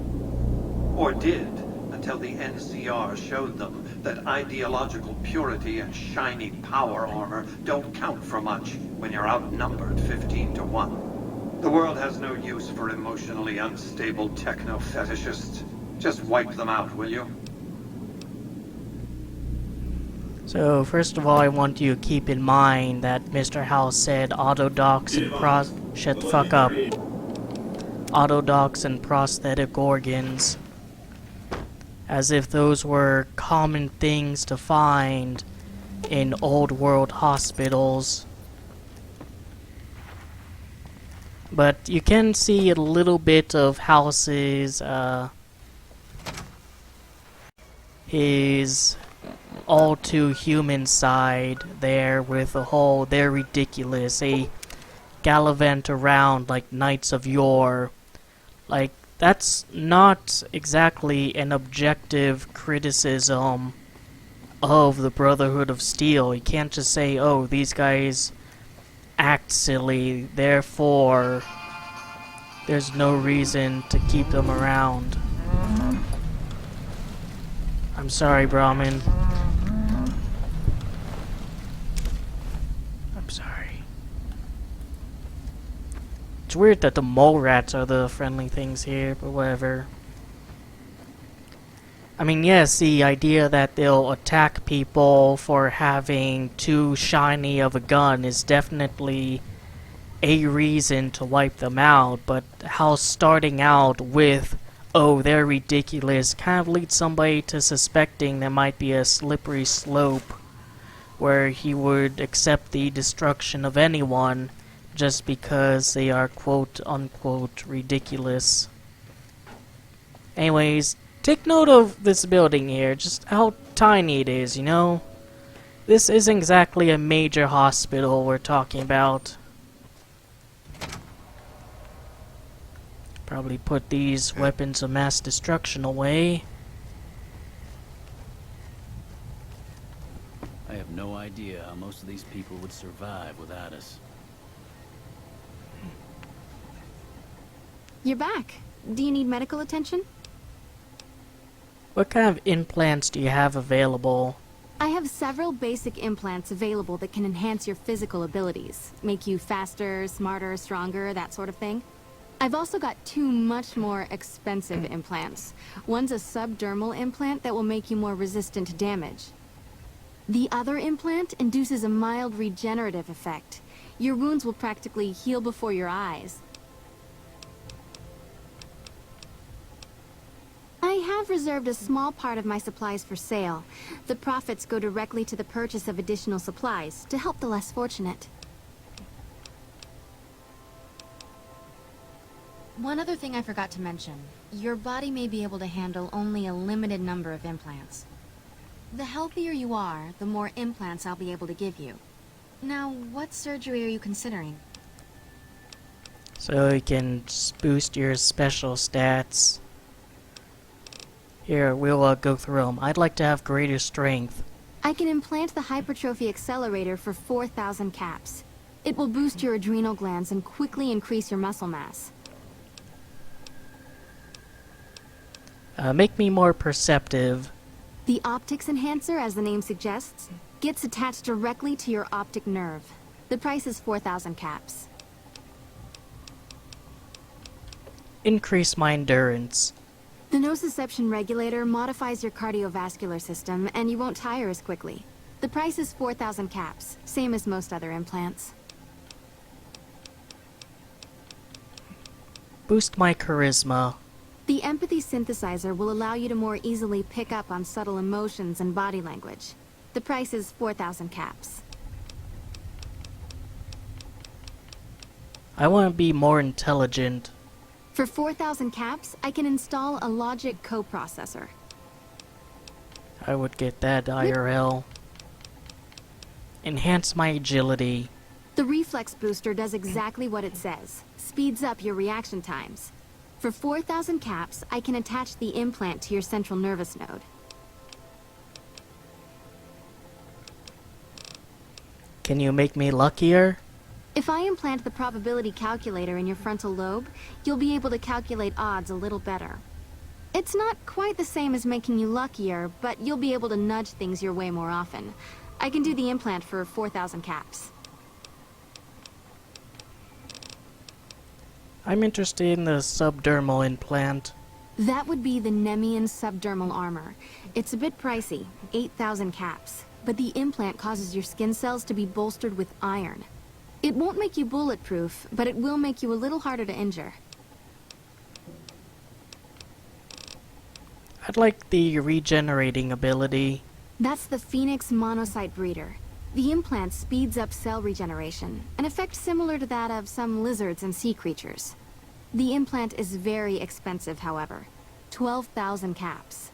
Or did, until the NCR showed them that ideological purity and shiny power armor don't count for much when you're outnumbered 15-1. The world has no use for emotionally unstable techno-fetishists. Just wipe them out, will you? So, first of all, I want you to keep in mind that Mr. House said autodocs and shut the fuck up. Autodocs and prosthetic organs. As if those were common things to find in old world hospitals. But you can see a little bit of House's, his all too human side there with the whole they're ridiculous, they gallivant around like knights of yore. Like, that's not exactly an objective criticism of the Brotherhood of Steel. You can't just say, oh, these guys act silly, therefore there's no reason to keep them around. I'm sorry, Brahmin. I'm sorry. It's weird that the mole rats are the friendly things here, but whatever. I mean, yes, the idea that they'll attack people for having too shiny of a gun is definitely a reason to wipe them out, but how starting out with, oh, they're ridiculous, kind of leads somebody to suspecting there might be a slippery slope where he would accept the destruction of anyone just because they are quote-unquote ridiculous. Anyways, take note of this building here, just how tiny it is, you know? This isn't exactly a major hospital we're talking about. Probably put these weapons of mass destruction away. I have no idea how most of these people would survive without us. You're back. Do you need medical attention? What kind of implants do you have available? I have several basic implants available that can enhance your physical abilities. Make you faster, smarter, stronger, that sort of thing. I've also got two much more expensive implants. One's a subdermal implant that will make you more resistant to damage. The other implant induces a mild regenerative effect. Your wounds will practically heal before your eyes. I have reserved a small part of my supplies for sale. The profits go directly to the purchase of additional supplies to help the less fortunate. One other thing I forgot to mention. Your body may be able to handle only a limited number of implants. The healthier you are, the more implants I'll be able to give you. Now, what surgery are you considering? So you can boost your special stats. Here, we'll go through them. I'd like to have greater strength. I can implant the Hypertrophy Accelerator for 4,000 caps. It will boost your adrenal glands and quickly increase your muscle mass. Make me more perceptive. The optics enhancer, as the name suggests, gets attached directly to your optic nerve. The price is 4,000 caps. Increase my endurance. The nociception regulator modifies your cardiovascular system, and you won't tire as quickly. The price is 4,000 caps, same as most other implants. Boost my charisma. The empathy synthesizer will allow you to more easily pick up on subtle emotions and body language. The price is 4,000 caps. I want to be more intelligent. For 4,000 caps, I can install a logic coprocessor. I would get that IRL. Enhance my agility. The Reflex Booster does exactly what it says. Speeds up your reaction times. For 4,000 caps, I can attach the implant to your central nervous node. Can you make me luckier? If I implant the probability calculator in your frontal lobe, you'll be able to calculate odds a little better. It's not quite the same as making you luckier, but you'll be able to nudge things your way more often. I can do the implant for 4,000 caps. I'm interested in the subdermal implant. That would be the Nemean Subdermal Armor. It's a bit pricey, 8,000 caps, but the implant causes your skin cells to be bolstered with iron. It won't make you bulletproof, but it will make you a little harder to injure. I'd like the regenerating ability. That's the Phoenix Monocyte Breeder. The implant speeds up cell regeneration, an effect similar to that of some lizards and sea creatures. The implant is very expensive, however. 12,000 caps.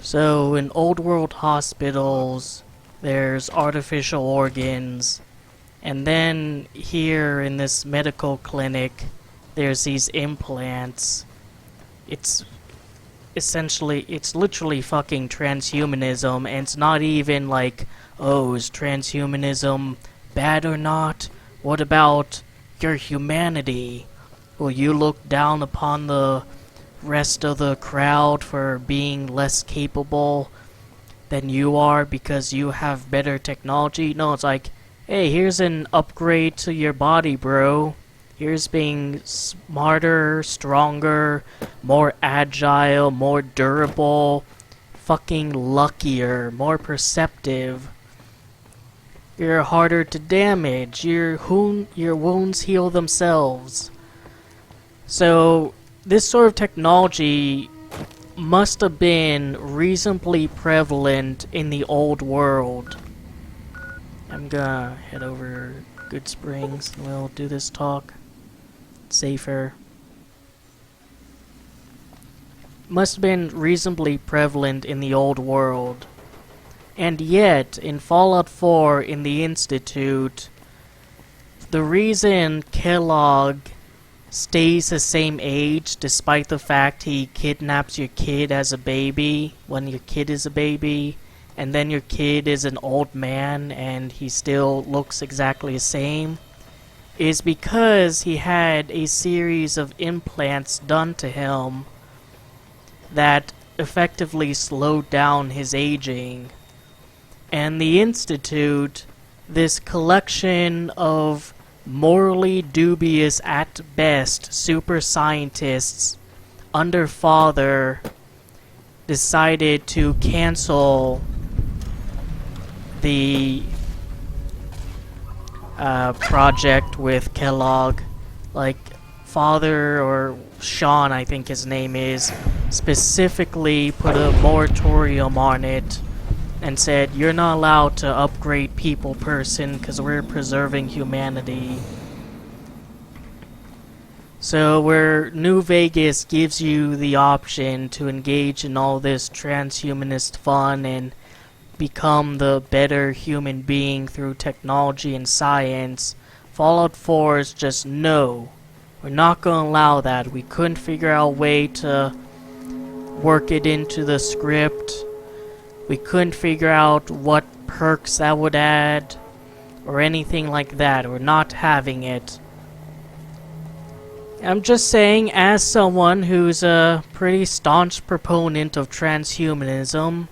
So, in old world hospitals, there's artificial organs, and then here in this medical clinic, there's these implants. It's literally fucking transhumanism, and it's not even like, oh, is transhumanism bad or not? What about your humanity? Will you look down upon the rest of the crowd for being less capable than you are because you have better technology? No, it's like, hey, here's an upgrade to your body, bro. Here's being smarter, stronger, more agile, more durable, fucking luckier, more perceptive. You're harder to damage. Your wounds heal themselves. So, this sort of technology must have been reasonably prevalent in the old world. I'm gonna head over Good Springs and we'll do this talk. Safer. Must have been reasonably prevalent in the old world. And yet, in Fallout 4 in the Institute, the reason Kellogg stays the same age despite the fact he kidnaps your kid as a baby when your kid is a baby, and then your kid is an old man and he still looks exactly the same, is because he had a series of implants done to him that effectively slowed down his aging. And the Institute, this collection of morally dubious at best super scientists under Father, decided to cancel the project with Kellogg. Like, Father, or Sean I think his name is, specifically put a moratorium on it and said, you're not allowed to upgrade people person because we're preserving humanity. So where New Vegas gives you the option to engage in all this transhumanist fun and become the better human being through technology and science, Fallout 4 is just no. We're not going to allow that. We couldn't figure out a way to work it into the script. We couldn't figure out what perks that would add or anything like that. We're not having it. I'm just saying, as someone who's a pretty staunch proponent of transhumanism,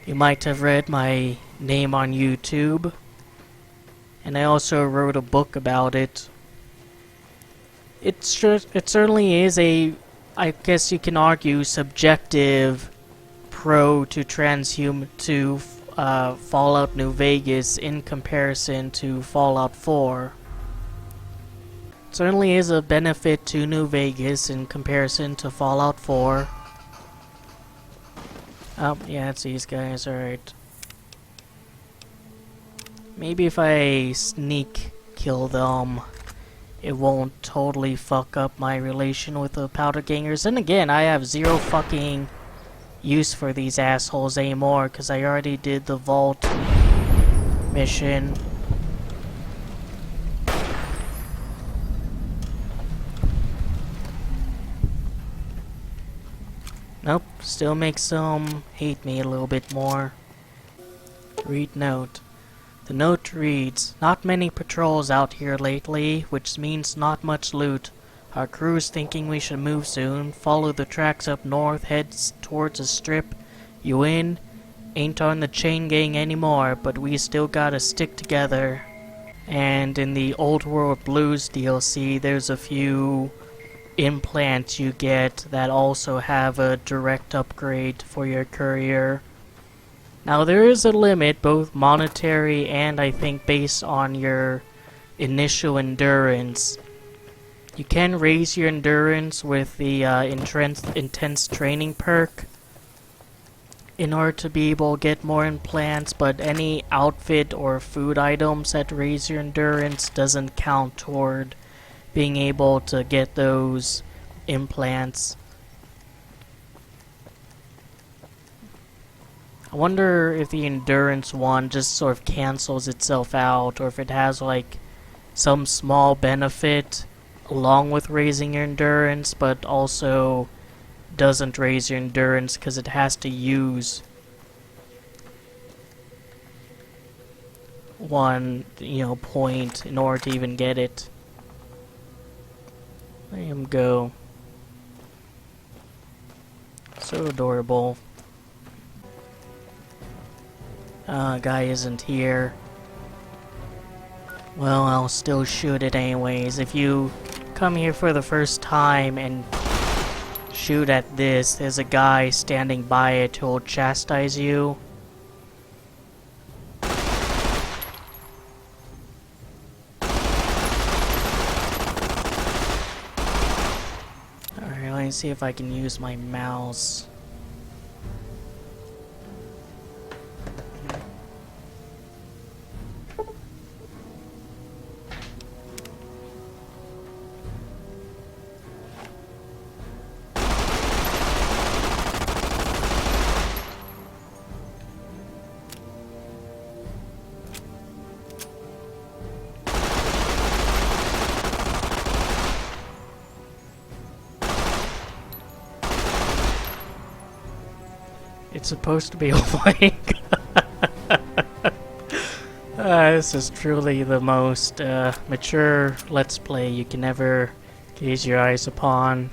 you might have read my name on YouTube. and I also wrote a book about it. It certainly is a, I guess you can argue, subjective pro to Fallout New Vegas in comparison to Fallout 4. It certainly is a benefit to New Vegas in comparison to Fallout 4. Oh, yeah, it's these guys, alright. Maybe if I sneak kill them, it won't totally fuck up my relation with the powder gangers. And again, I have zero fucking use for these assholes anymore, because I already did the vault mission. Nope, still makes them hate me a little bit more. Read note. The note reads, "Not many patrols out here lately, which means not much loot. Our crew's thinking we should move soon. Follow the tracks up north, heads towards a strip. You in? Ain't on the chain gang anymore, but we still gotta stick together." And in the Old World Blues DLC, there's a few implants you get that also have a direct upgrade for your courier. Now there is a limit, both monetary and I think based on your initial endurance. You can raise your endurance with the intense training perk in order to be able to get more implants, but any outfit or food items that raise your endurance doesn't count toward being able to get those implants. I wonder if the endurance one just sort of cancels itself out, or if it has like some small benefit along with raising your endurance, but also doesn't raise your endurance because it has to use one, point in order to even get it. Let him go. So adorable. Guy isn't here. Well, I'll still shoot it anyways. If you come here for the first time and shoot at this, there's a guy standing by it who'll chastise you. Alright, let me see if I can use my mouse. It's supposed to be awake. This is truly the most mature Let's Play you can ever gaze your eyes upon.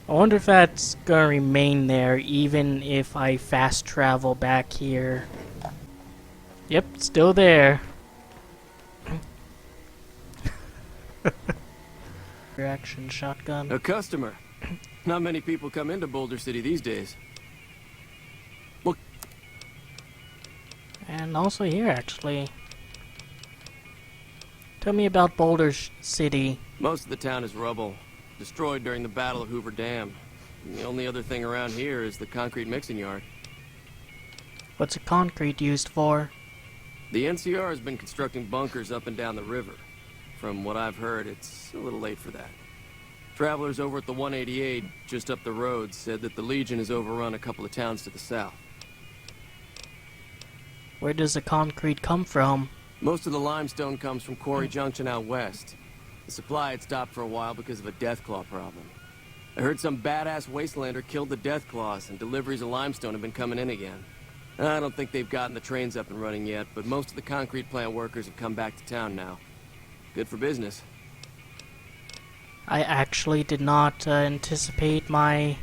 I wonder if that's gonna remain there even if I fast travel back here. Yep, still there. Reaction shotgun. A customer. Not many people come into Boulder City these days. Look. And also here, actually. Tell me about Boulder City. Most of the town is rubble, destroyed during the Battle of Hoover Dam. And the only other thing around here is the concrete mixing yard. What's the concrete used for? The NCR has been constructing bunkers up and down the river. From what I've heard, it's a little late for that. Travelers over at the 188, just up the road, said that the Legion has overrun a couple of towns to the south. Where does the concrete come from? Most of the limestone comes from Quarry Junction out west. The supply had stopped for a while because of a Deathclaw problem. I heard some badass wastelander killed the Deathclaws, and deliveries of limestone have been coming in again. I don't think they've gotten the trains up and running yet, but most of the concrete plant workers have come back to town now. Good for business. I actually did not anticipate my...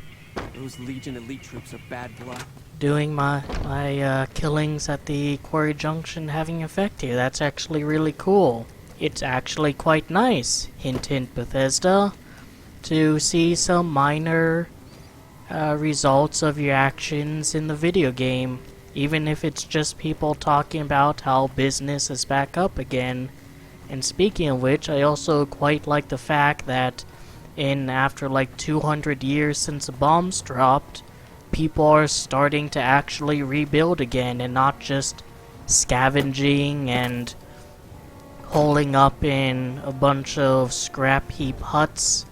Those Legion elite troops are bad blood. doing my killings at the Quarry Junction having effect here. That's actually really cool. It's actually quite nice, hint hint Bethesda, to see some minor results of your actions in the video game, even if it's just people talking about how business is back up again. And speaking of which, I also quite like the fact that after like 200 years since the bombs dropped, people are starting to actually rebuild again and not just scavenging and holing up in a bunch of scrap heap huts.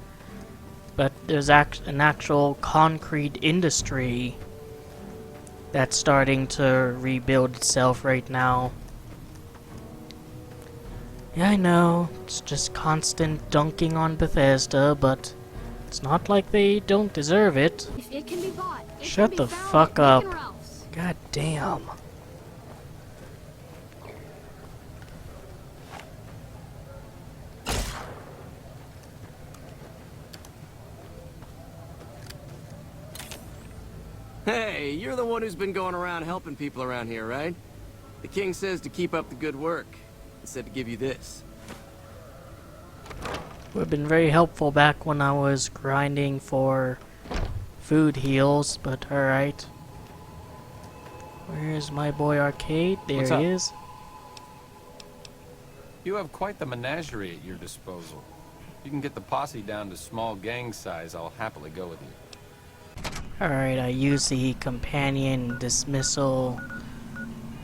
But there's an actual concrete industry that's starting to rebuild itself right now. Yeah, I know, it's just constant dunking on Bethesda, but it's not like they don't deserve it. It can be bought. Shut the fuck up. God damn. Hey, you're the one who's been going around helping people around here, right? The king says to keep up the good work. He said to give you this. Would have been very helpful back when I was grinding for food heals, but alright. Where's my boy Arcade? There What's he up? is. You have quite the menagerie at your disposal. If you can get the posse down to small gang size, I'll happily go with you. Alright, I use the companion dismissal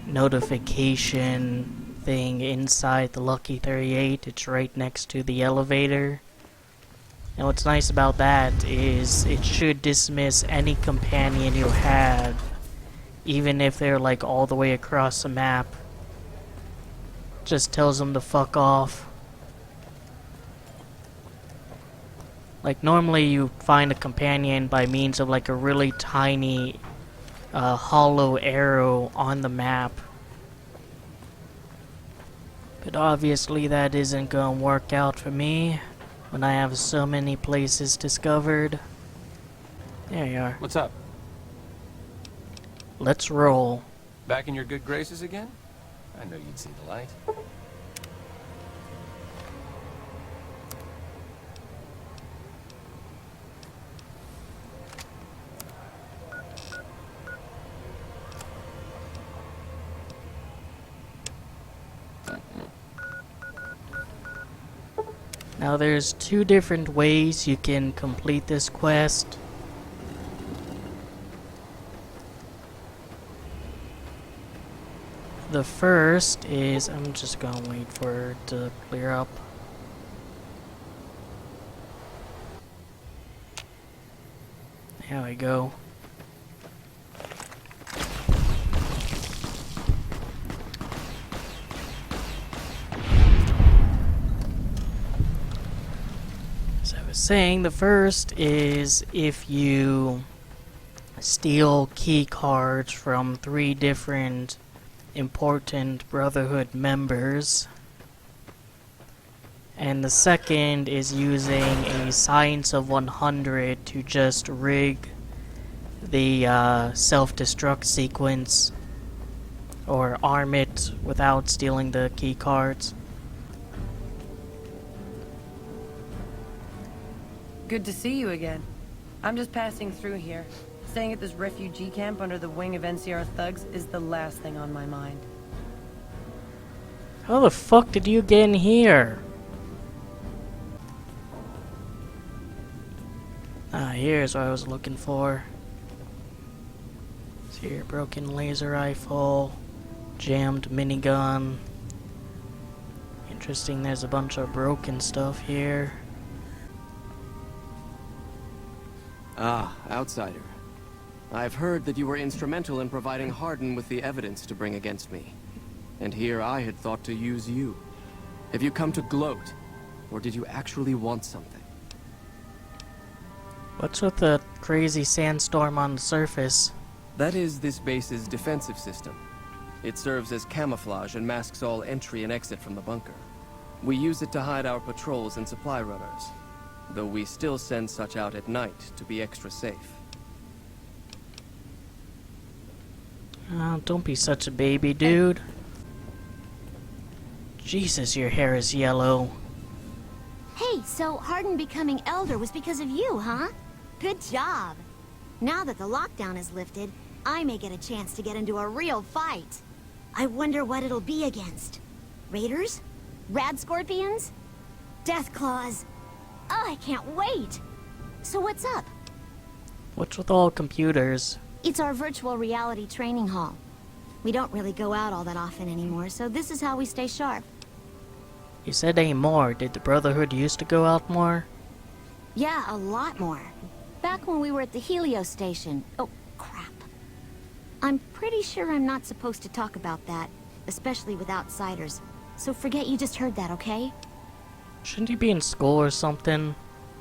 notification thing inside the Lucky 38. It's right next to the elevator. And what's nice about that is it should dismiss any companion you have, even if they're like all the way across the map. Just tells them to fuck off. Like normally you find a companion by means of like a really tiny hollow arrow on the map. But obviously that isn't gonna work out for me when I have so many places discovered. There you are. What's up? Let's roll. Back in your good graces again? I know you'd see the light. Now there's two different ways you can complete this quest. The first is, I'm just gonna wait for it to clear up. There we go. Saying the first is if you steal key cards from 3 different important Brotherhood members, and the second is using a Science of 100 to just rig the self-destruct sequence or arm it without stealing the key cards. Good to see you again. I'm just passing through here. Staying at this refugee camp under the wing of NCR thugs is the last thing on my mind. How the fuck did you get in here? Ah, here's what I was looking for. See here, broken laser rifle, jammed minigun. Interesting, there's a bunch of broken stuff here. Ah, outsider. I've heard that you were instrumental in providing Hardin with the evidence to bring against me. And here I had thought to use you. Have you come to gloat? Or did you actually want something? What's with the crazy sandstorm on the surface? That is this base's defensive system. It serves as camouflage and masks all entry and exit from the bunker. We use it to hide our patrols and supply runners, though we still send such out at night to be extra safe. Oh, don't be such a baby, dude. Jesus, your hair is yellow. Hey, so Hardin becoming elder was because of you, huh? Good job. Now that the lockdown is lifted, I may get a chance to get into a real fight. I wonder what it'll be against. Raiders? Radscorpions? Deathclaws? Oh, I can't wait! So what's up? What's with all computers? It's our virtual reality training hall. We don't really go out all that often anymore, so this is how we stay sharp. You said ain't more. Did the Brotherhood used to go out more? Yeah, a lot more. Back when we were at the Helios station. Oh, crap. I'm pretty sure I'm not supposed to talk about that, especially with outsiders. So forget you just heard that, okay? Shouldn't you be in school or something?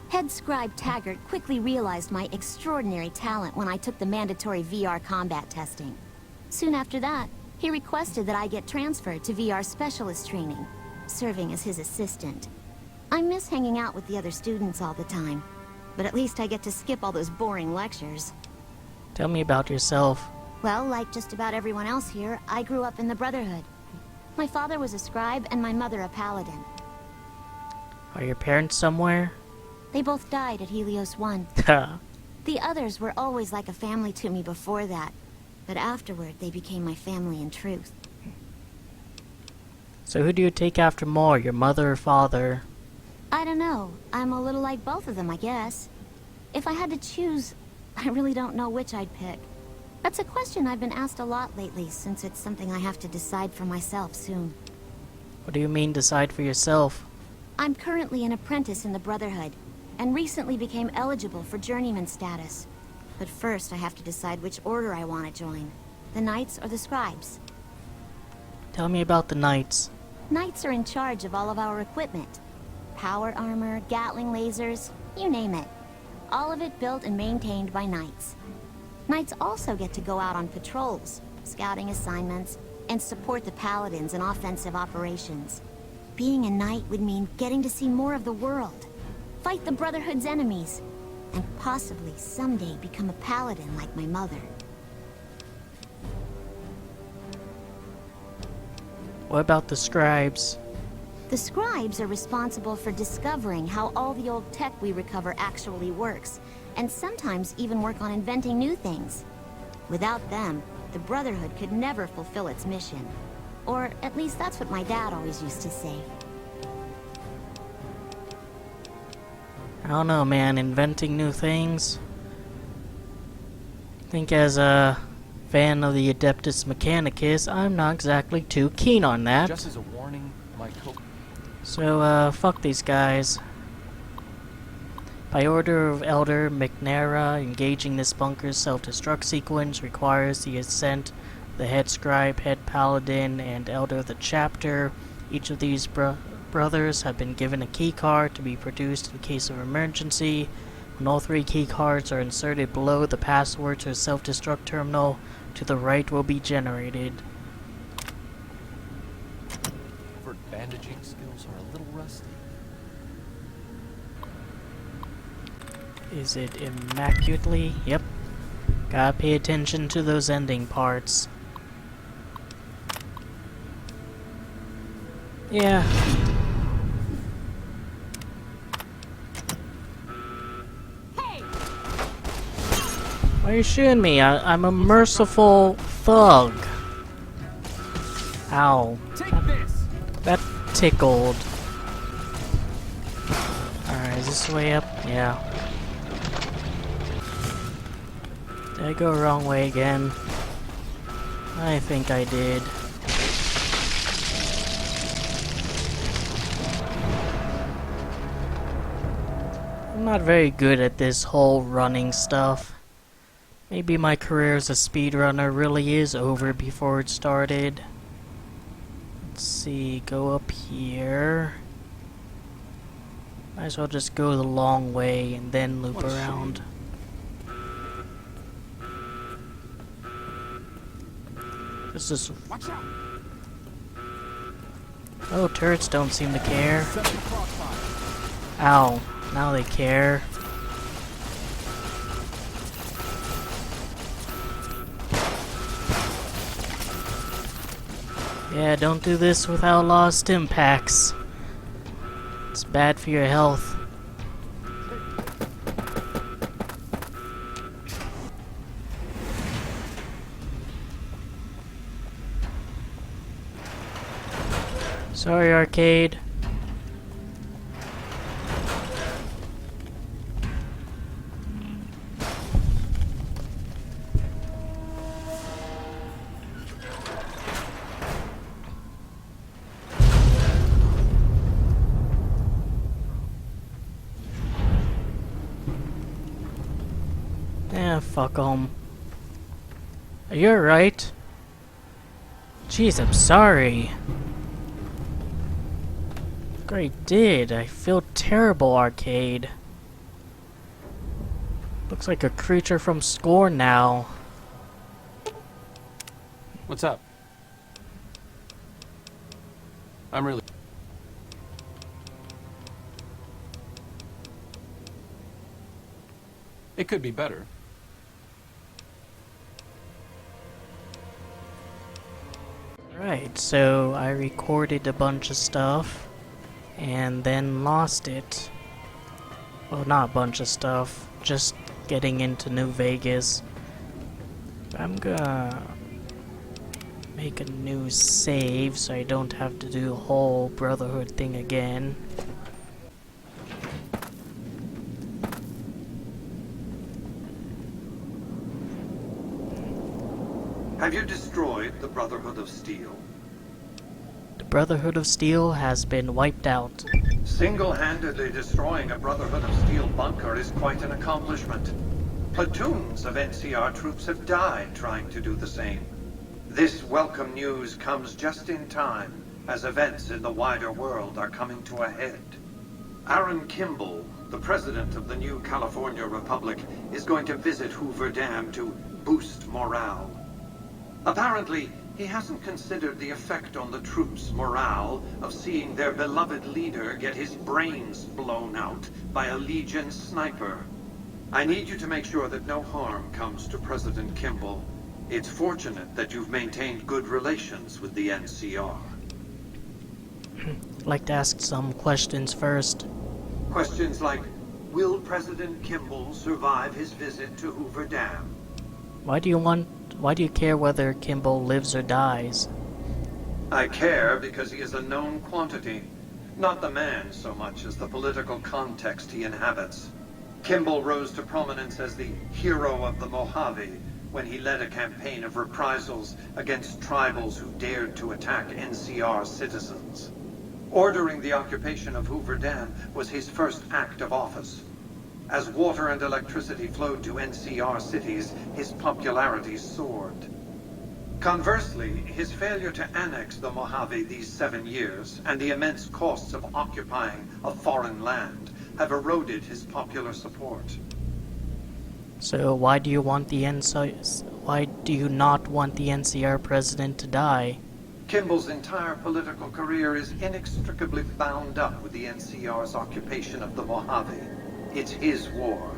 Head Scribe Taggart quickly realized my extraordinary talent when I took the mandatory VR combat testing. Soon after that, he requested that I get transferred to VR specialist training, serving as his assistant. I miss hanging out with the other students all the time, but at least I get to skip all those boring lectures. Tell me about yourself. Well, like just about everyone else here, I grew up in the Brotherhood. My father was a scribe and my mother a paladin. Are your parents somewhere? They both died at Helios 1. The others were always like a family to me before that, but afterward they became my family in truth. So who do you take after more, your mother or father? I don't know. I'm a little like both of them, I guess. If I had to choose, I really don't know which I'd pick. That's a question I've been asked a lot lately, since it's something I have to decide for myself soon. What do you mean decide for yourself? I'm currently an apprentice in the Brotherhood, and recently became eligible for journeyman status. But first I have to decide which order I want to join, the Knights or the Scribes. Tell me about the Knights. Knights are in charge of all of our equipment. Power armor, Gatling lasers, you name it. All of it built and maintained by Knights. Knights also get to go out on patrols, scouting assignments, and support the Paladins in offensive operations. Being a Knight would mean getting to see more of the world, fight the Brotherhood's enemies, and possibly someday become a Paladin like my mother. What about the Scribes? The Scribes are responsible for discovering how all the old tech we recover actually works, and sometimes even work on inventing new things. Without them, the Brotherhood could never fulfill its mission. Or at least that's what my dad always used to say. I don't know, man. Inventing new things? I think as a fan of the Adeptus Mechanicus, I'm not exactly too keen on that. Just as a warning, my So, fuck these guys. By order of Elder McNara, engaging this bunker's self-destruct sequence requires the assent of the head scribe, head paladin, and elder of the chapter. Each of these brothers have been given a key card to be produced in case of emergency. When all three key cards are inserted below, the password to a self-destruct terminal to the right will be generated. For bandaging skills are a little rusty. Is it immaculately? Yep. Gotta pay attention to those ending parts. Yeah. Why are you shooting me? I'm a merciful thug. Ow. That tickled. Alright, is this the way up? Yeah. Did I go wrong way again? I think I did. I'm not very good at this whole running stuff. Maybe my career as a speedrunner really is over before it started. Let's see, go up here. Might as well just go the long way and then loop around. This is... Oh, turrets don't seem to care. Ow, now they care. Yeah, don't do this without lost impacts. It's bad for your health. Sorry, arcade. Yeah, fuck 'em. You're right. Jeez, I'm sorry. Great did. I feel terrible, arcade. Looks like a creature from Scorn now. What's up? I'm really... It could be better. Right, so I recorded a bunch of stuff and then lost it. Well, not a bunch of stuff, just getting into New Vegas. I'm gonna make a new save so I don't have to do the whole Brotherhood thing again. Have you destroyed the Brotherhood of Steel? The Brotherhood of Steel has been wiped out. Single-handedly destroying a Brotherhood of Steel bunker is quite an accomplishment. Platoons of NCR troops have died trying to do the same. This welcome news comes just in time, as events in the wider world are coming to a head. Aaron Kimball, the president of the new California Republic, is going to visit Hoover Dam to boost morale. Apparently, he hasn't considered the effect on the troops' morale of seeing their beloved leader get his brains blown out by a Legion sniper. I need you to make sure that no harm comes to President Kimball. It's fortunate that you've maintained good relations with the NCR. I'd like to ask some questions first. Questions like, will President Kimball survive his visit to Hoover Dam? Why do you care whether Kimball lives or dies? I care because he is a known quantity. Not the man so much as the political context he inhabits. Kimball rose to prominence as the hero of the Mojave when he led a campaign of reprisals against tribals who dared to attack NCR citizens. Ordering the occupation of Hoover Dam was his first act of office. As water and electricity flowed to NCR cities, his popularity soared. Conversely, his failure to annex the Mojave these 7 years, and the immense costs of occupying a foreign land, have eroded his popular support. So why do you want the why do you not want the NCR president to die? Kimball's entire political career is inextricably bound up with the NCR's occupation of the Mojave. It's his war.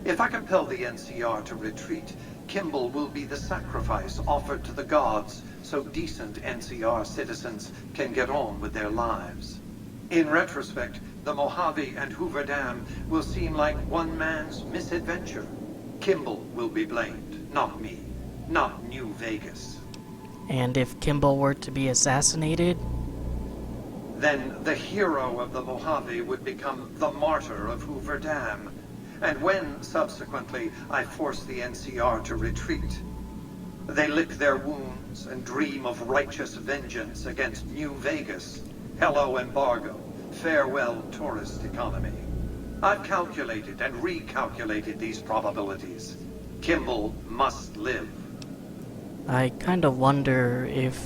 If I compel the NCR to retreat, Kimball will be the sacrifice offered to the gods so decent NCR citizens can get on with their lives. In retrospect, the Mojave and Hoover Dam will seem like one man's misadventure. Kimball will be blamed, not me, not New Vegas. And if Kimball were to be assassinated? Then the hero of the Mojave would become the martyr of Hoover Dam. And when, subsequently, I force the NCR to retreat, they lick their wounds and dream of righteous vengeance against New Vegas. Hello, embargo. Farewell, tourist economy. I've calculated and recalculated these probabilities. Kimball must live. I kind of wonder if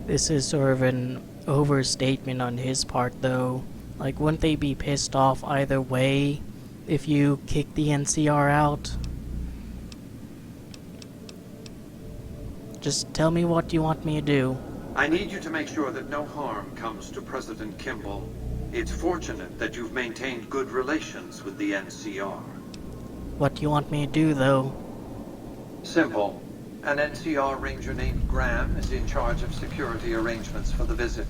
this is sort of an overstatement on his part, though. Like, wouldn't they be pissed off either way if you kick the NCR out? Just tell me what you want me to do. I need you to make sure that no harm comes to President Kimball. It's fortunate that you've maintained good relations with the NCR. What do you want me to do, though? Simple. An NCR ranger named Graham is in charge of security arrangements for the visit.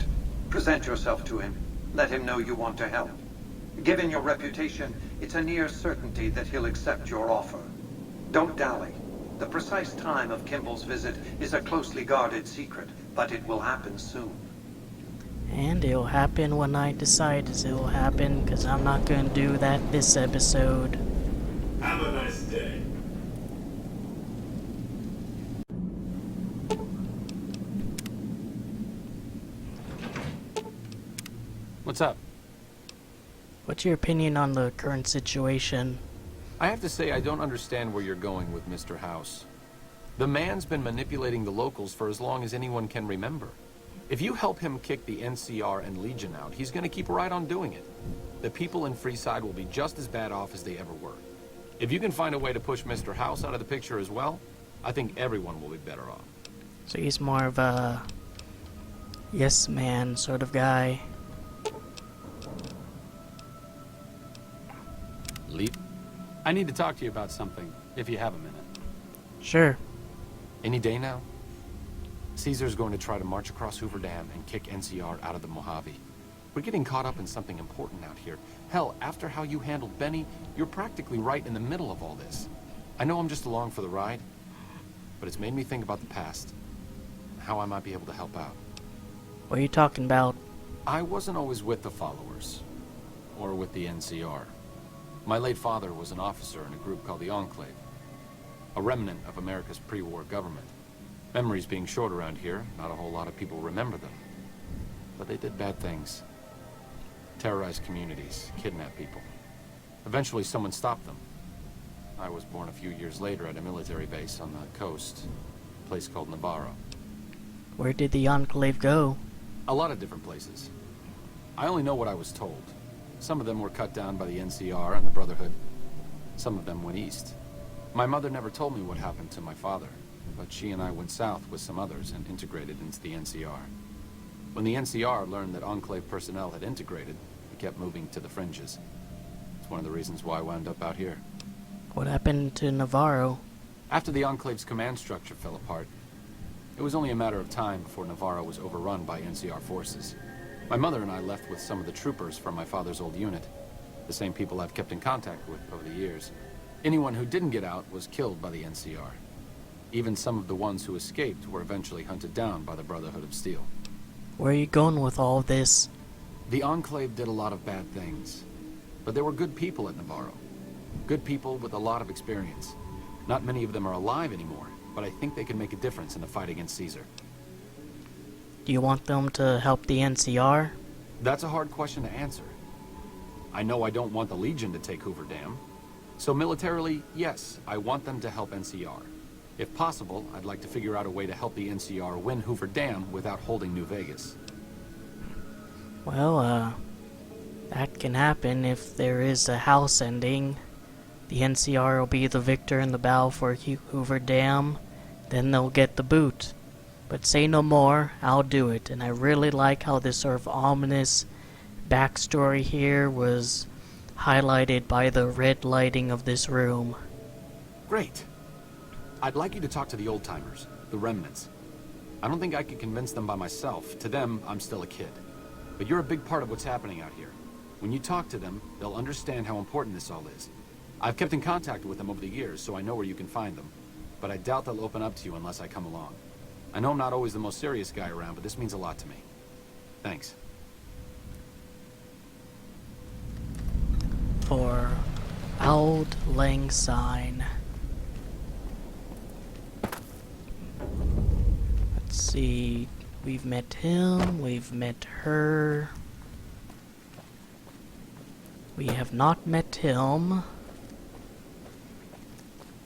Present yourself to him. Let him know you want to help. Given your reputation, it's a near certainty that he'll accept your offer. Don't dally. The precise time of Kimball's visit is a closely guarded secret, but it will happen soon. And it'll happen when I decide it'll happen, because I'm not going to do that this episode. Have a nice day. What's up? What's your opinion on the current situation? I have to say I don't understand where you're going with Mr. House. The man's been manipulating the locals for as long as anyone can remember. If you help him kick the NCR and Legion out, he's going to keep right on doing it. The people in Freeside will be just as bad off as they ever were. If you can find a way to push Mr. House out of the picture as well, I think everyone will be better off. So he's more of a yes man sort of guy. Philippe? I need to talk to you about something, if you have a minute. Sure. Any day now? Caesar's going to try to march across Hoover Dam and kick NCR out of the Mojave. We're getting caught up in something important out here. Hell, after how you handled Benny, you're practically right in the middle of all this. I know I'm just along for the ride, but it's made me think about the past. How I might be able to help out. What are you talking about? I wasn't always with the followers. Or with the NCR. My late father was an officer in a group called the Enclave. A remnant of America's pre-war government. Memories being short around here, not a whole lot of people remember them. But they did bad things. Terrorized communities, kidnapped people. Eventually someone stopped them. I was born a few years later at a military base on the coast, a place called Navarro. Where did the Enclave go? A lot of different places. I only know what I was told. Some of them were cut down by the NCR and the Brotherhood. Some of them went east. My mother never told me what happened to my father, but she and I went south with some others and integrated into the NCR. When the NCR learned that Enclave personnel had integrated, we kept moving to the fringes. It's one of the reasons why I wound up out here. What happened to Navarro? After the Enclave's command structure fell apart, it was only a matter of time before Navarro was overrun by NCR forces. My mother and I left with some of the troopers from my father's old unit, the same people I've kept in contact with over the years. Anyone who didn't get out was killed by the NCR. Even some of the ones who escaped were eventually hunted down by the Brotherhood of Steel. Where are you going with all this? The Enclave did a lot of bad things, but there were good people at Navarro. Good people with a lot of experience. Not many of them are alive anymore, but I think they can make a difference in the fight against Caesar. Do you want them to help the NCR? That's a hard question to answer. I know I don't want the Legion to take Hoover Dam. So militarily, yes, I want them to help NCR. If possible, I'd like to figure out a way to help the NCR win Hoover Dam without holding New Vegas. Well, that can happen if there is a house ending. The NCR will be the victor in the battle for Hoover Dam, then they'll get the boot. But say no more, I'll do it. And I really like how this sort of ominous backstory here was highlighted by the red lighting of this room. Great. I'd like you to talk to the old-timers, the remnants. I don't think I could convince them by myself. To them, I'm still a kid. But you're a big part of what's happening out here. When you talk to them, they'll understand how important this all is. I've kept in contact with them over the years, so I know where you can find them. But I doubt they'll open up to you unless I come along. I know I'm not always the most serious guy around, but this means a lot to me. Thanks. For Auld Lang Syne. Let's see. We've met him. We've met her. We have not met him.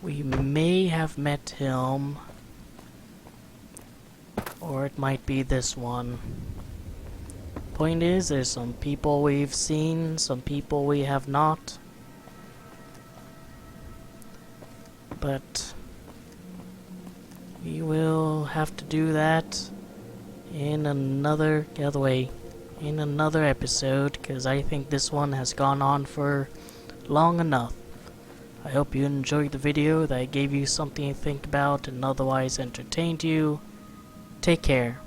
We may have met him. Or it might be this one. Point is, there's some people we've seen, some people we have not. But we will have to do that in another, get away, in another episode, because I think this one has gone on for long enough. I hope you enjoyed the video, that I gave you something to think about and otherwise entertained you. Take care.